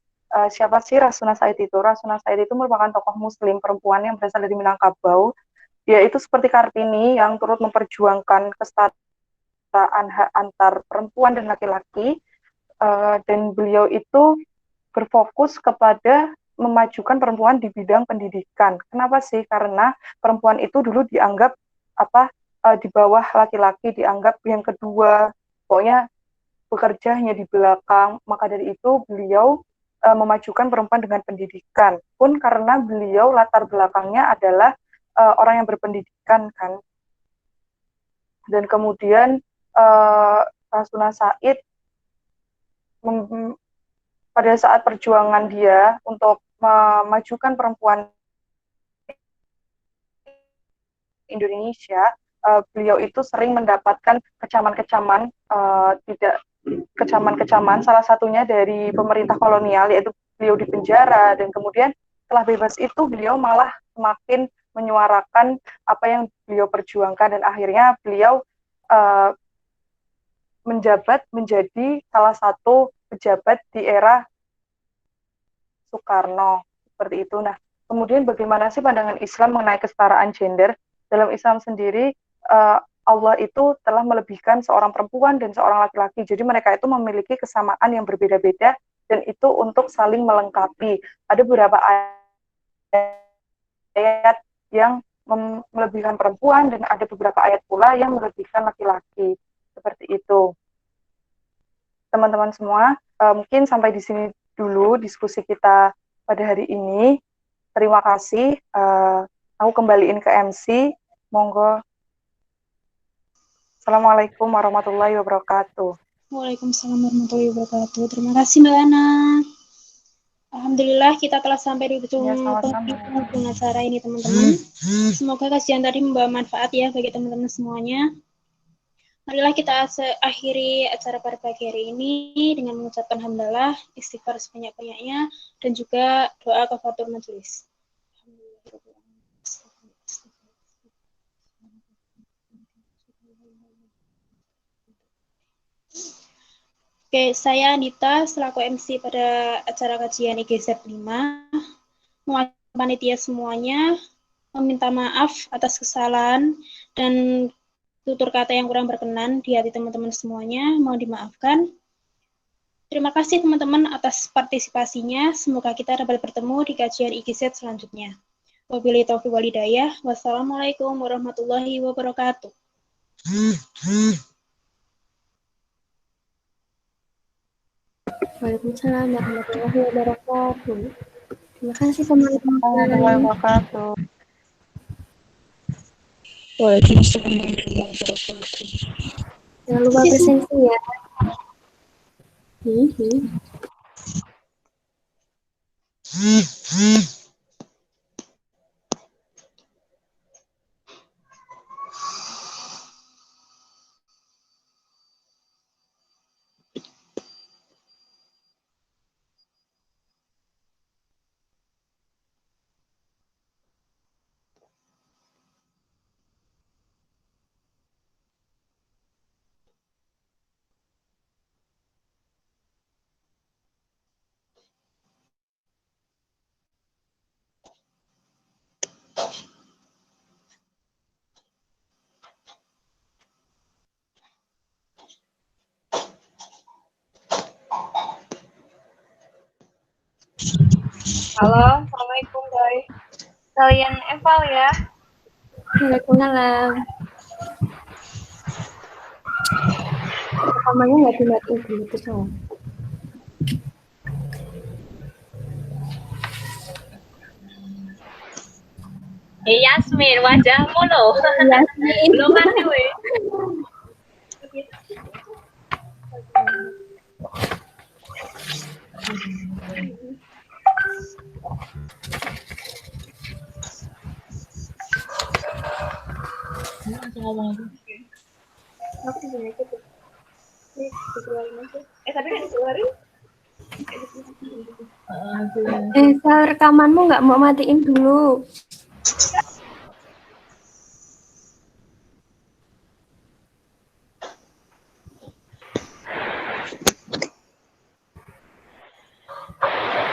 Speaker 3: siapa sih Rasuna Said itu? Rasuna Said itu merupakan tokoh muslim perempuan yang berasal dari Minangkabau. Dia itu seperti Kartini yang turut memperjuangkan kesetaraan hak antar perempuan dan laki-laki, dan beliau itu berfokus kepada memajukan perempuan di bidang pendidikan. Kenapa sih? Karena perempuan itu dulu dianggap di bawah laki-laki, dianggap yang kedua, pokoknya bekerja hanya di belakang. Maka dari itu beliau memajukan perempuan dengan pendidikan. Pun karena beliau latar belakangnya adalah orang yang berpendidikan kan. Dan kemudian Rasuna Said pada saat perjuangan dia untuk memajukan perempuan Indonesia, beliau itu sering mendapatkan kecaman-kecaman, salah satunya dari pemerintah kolonial, yaitu beliau dipenjara, dan kemudian setelah bebas itu beliau malah semakin menyuarakan apa yang beliau perjuangkan, dan akhirnya beliau menjabat menjadi salah satu pejabat di era Soekarno, seperti itu. Nah, kemudian bagaimana sih pandangan Islam mengenai kesetaraan gender? Dalam Islam sendiri, Allah itu telah melebihkan seorang perempuan dan seorang laki-laki. Jadi mereka itu memiliki kesamaan yang berbeda-beda, dan itu untuk saling melengkapi. Ada beberapa ayat yang melebihkan perempuan, dan ada beberapa ayat pula yang melebihkan laki-laki. Seperti itu. Teman-teman semua, mungkin sampai di sini dulu diskusi kita pada hari ini. Terima kasih. Aku kembaliin ke MC. Monggo. Assalamualaikum warahmatullahi wabarakatuh.
Speaker 1: Waalaikumsalam warahmatullahi wabarakatuh. Terima kasih Mbak Ana. Alhamdulillah kita telah sampai di ujung penghujung acara ini teman-teman. Semoga kajian tadi membawa manfaat ya bagi teman-teman semuanya. Marilah kita akhiri acara pada pagi hari ini dengan mengucapkan hamdalah, istighfar sebanyak-banyaknya, dan juga doa kafaratul majelis. Oke, saya Anita selaku MC pada acara kajian IGZ 5. Mewakili panitia semuanya, meminta maaf atas kesalahan dan tutur kata yang kurang berkenan di hati teman-teman semuanya, mohon dimaafkan. Terima kasih teman-teman atas partisipasinya. Semoga kita dapat bertemu di kajian IGZ selanjutnya. Wabillahi taufiq wal hidayah. Wassalamualaikum warahmatullahi wabarakatuh.
Speaker 2: Waalaikumsalam warahmatullahi wabarakatuh. Terima kasih teman-teman.
Speaker 3: Warahmatullahi wabarakatuh.
Speaker 2: Jangan lupa presensi ya.
Speaker 6: Halo, Assalamualaikum guys. Kalian eval ya?
Speaker 2: Waalaikumsalam. Rekamannya nggak dimatiin dulu tuh soal.
Speaker 6: Yasmin, wajahmu loh.
Speaker 2: Yasmin.
Speaker 6: Belum mati weh. Tapi nggak dikeluarin.
Speaker 2: Rekamanmu nggak mau matiin dulu.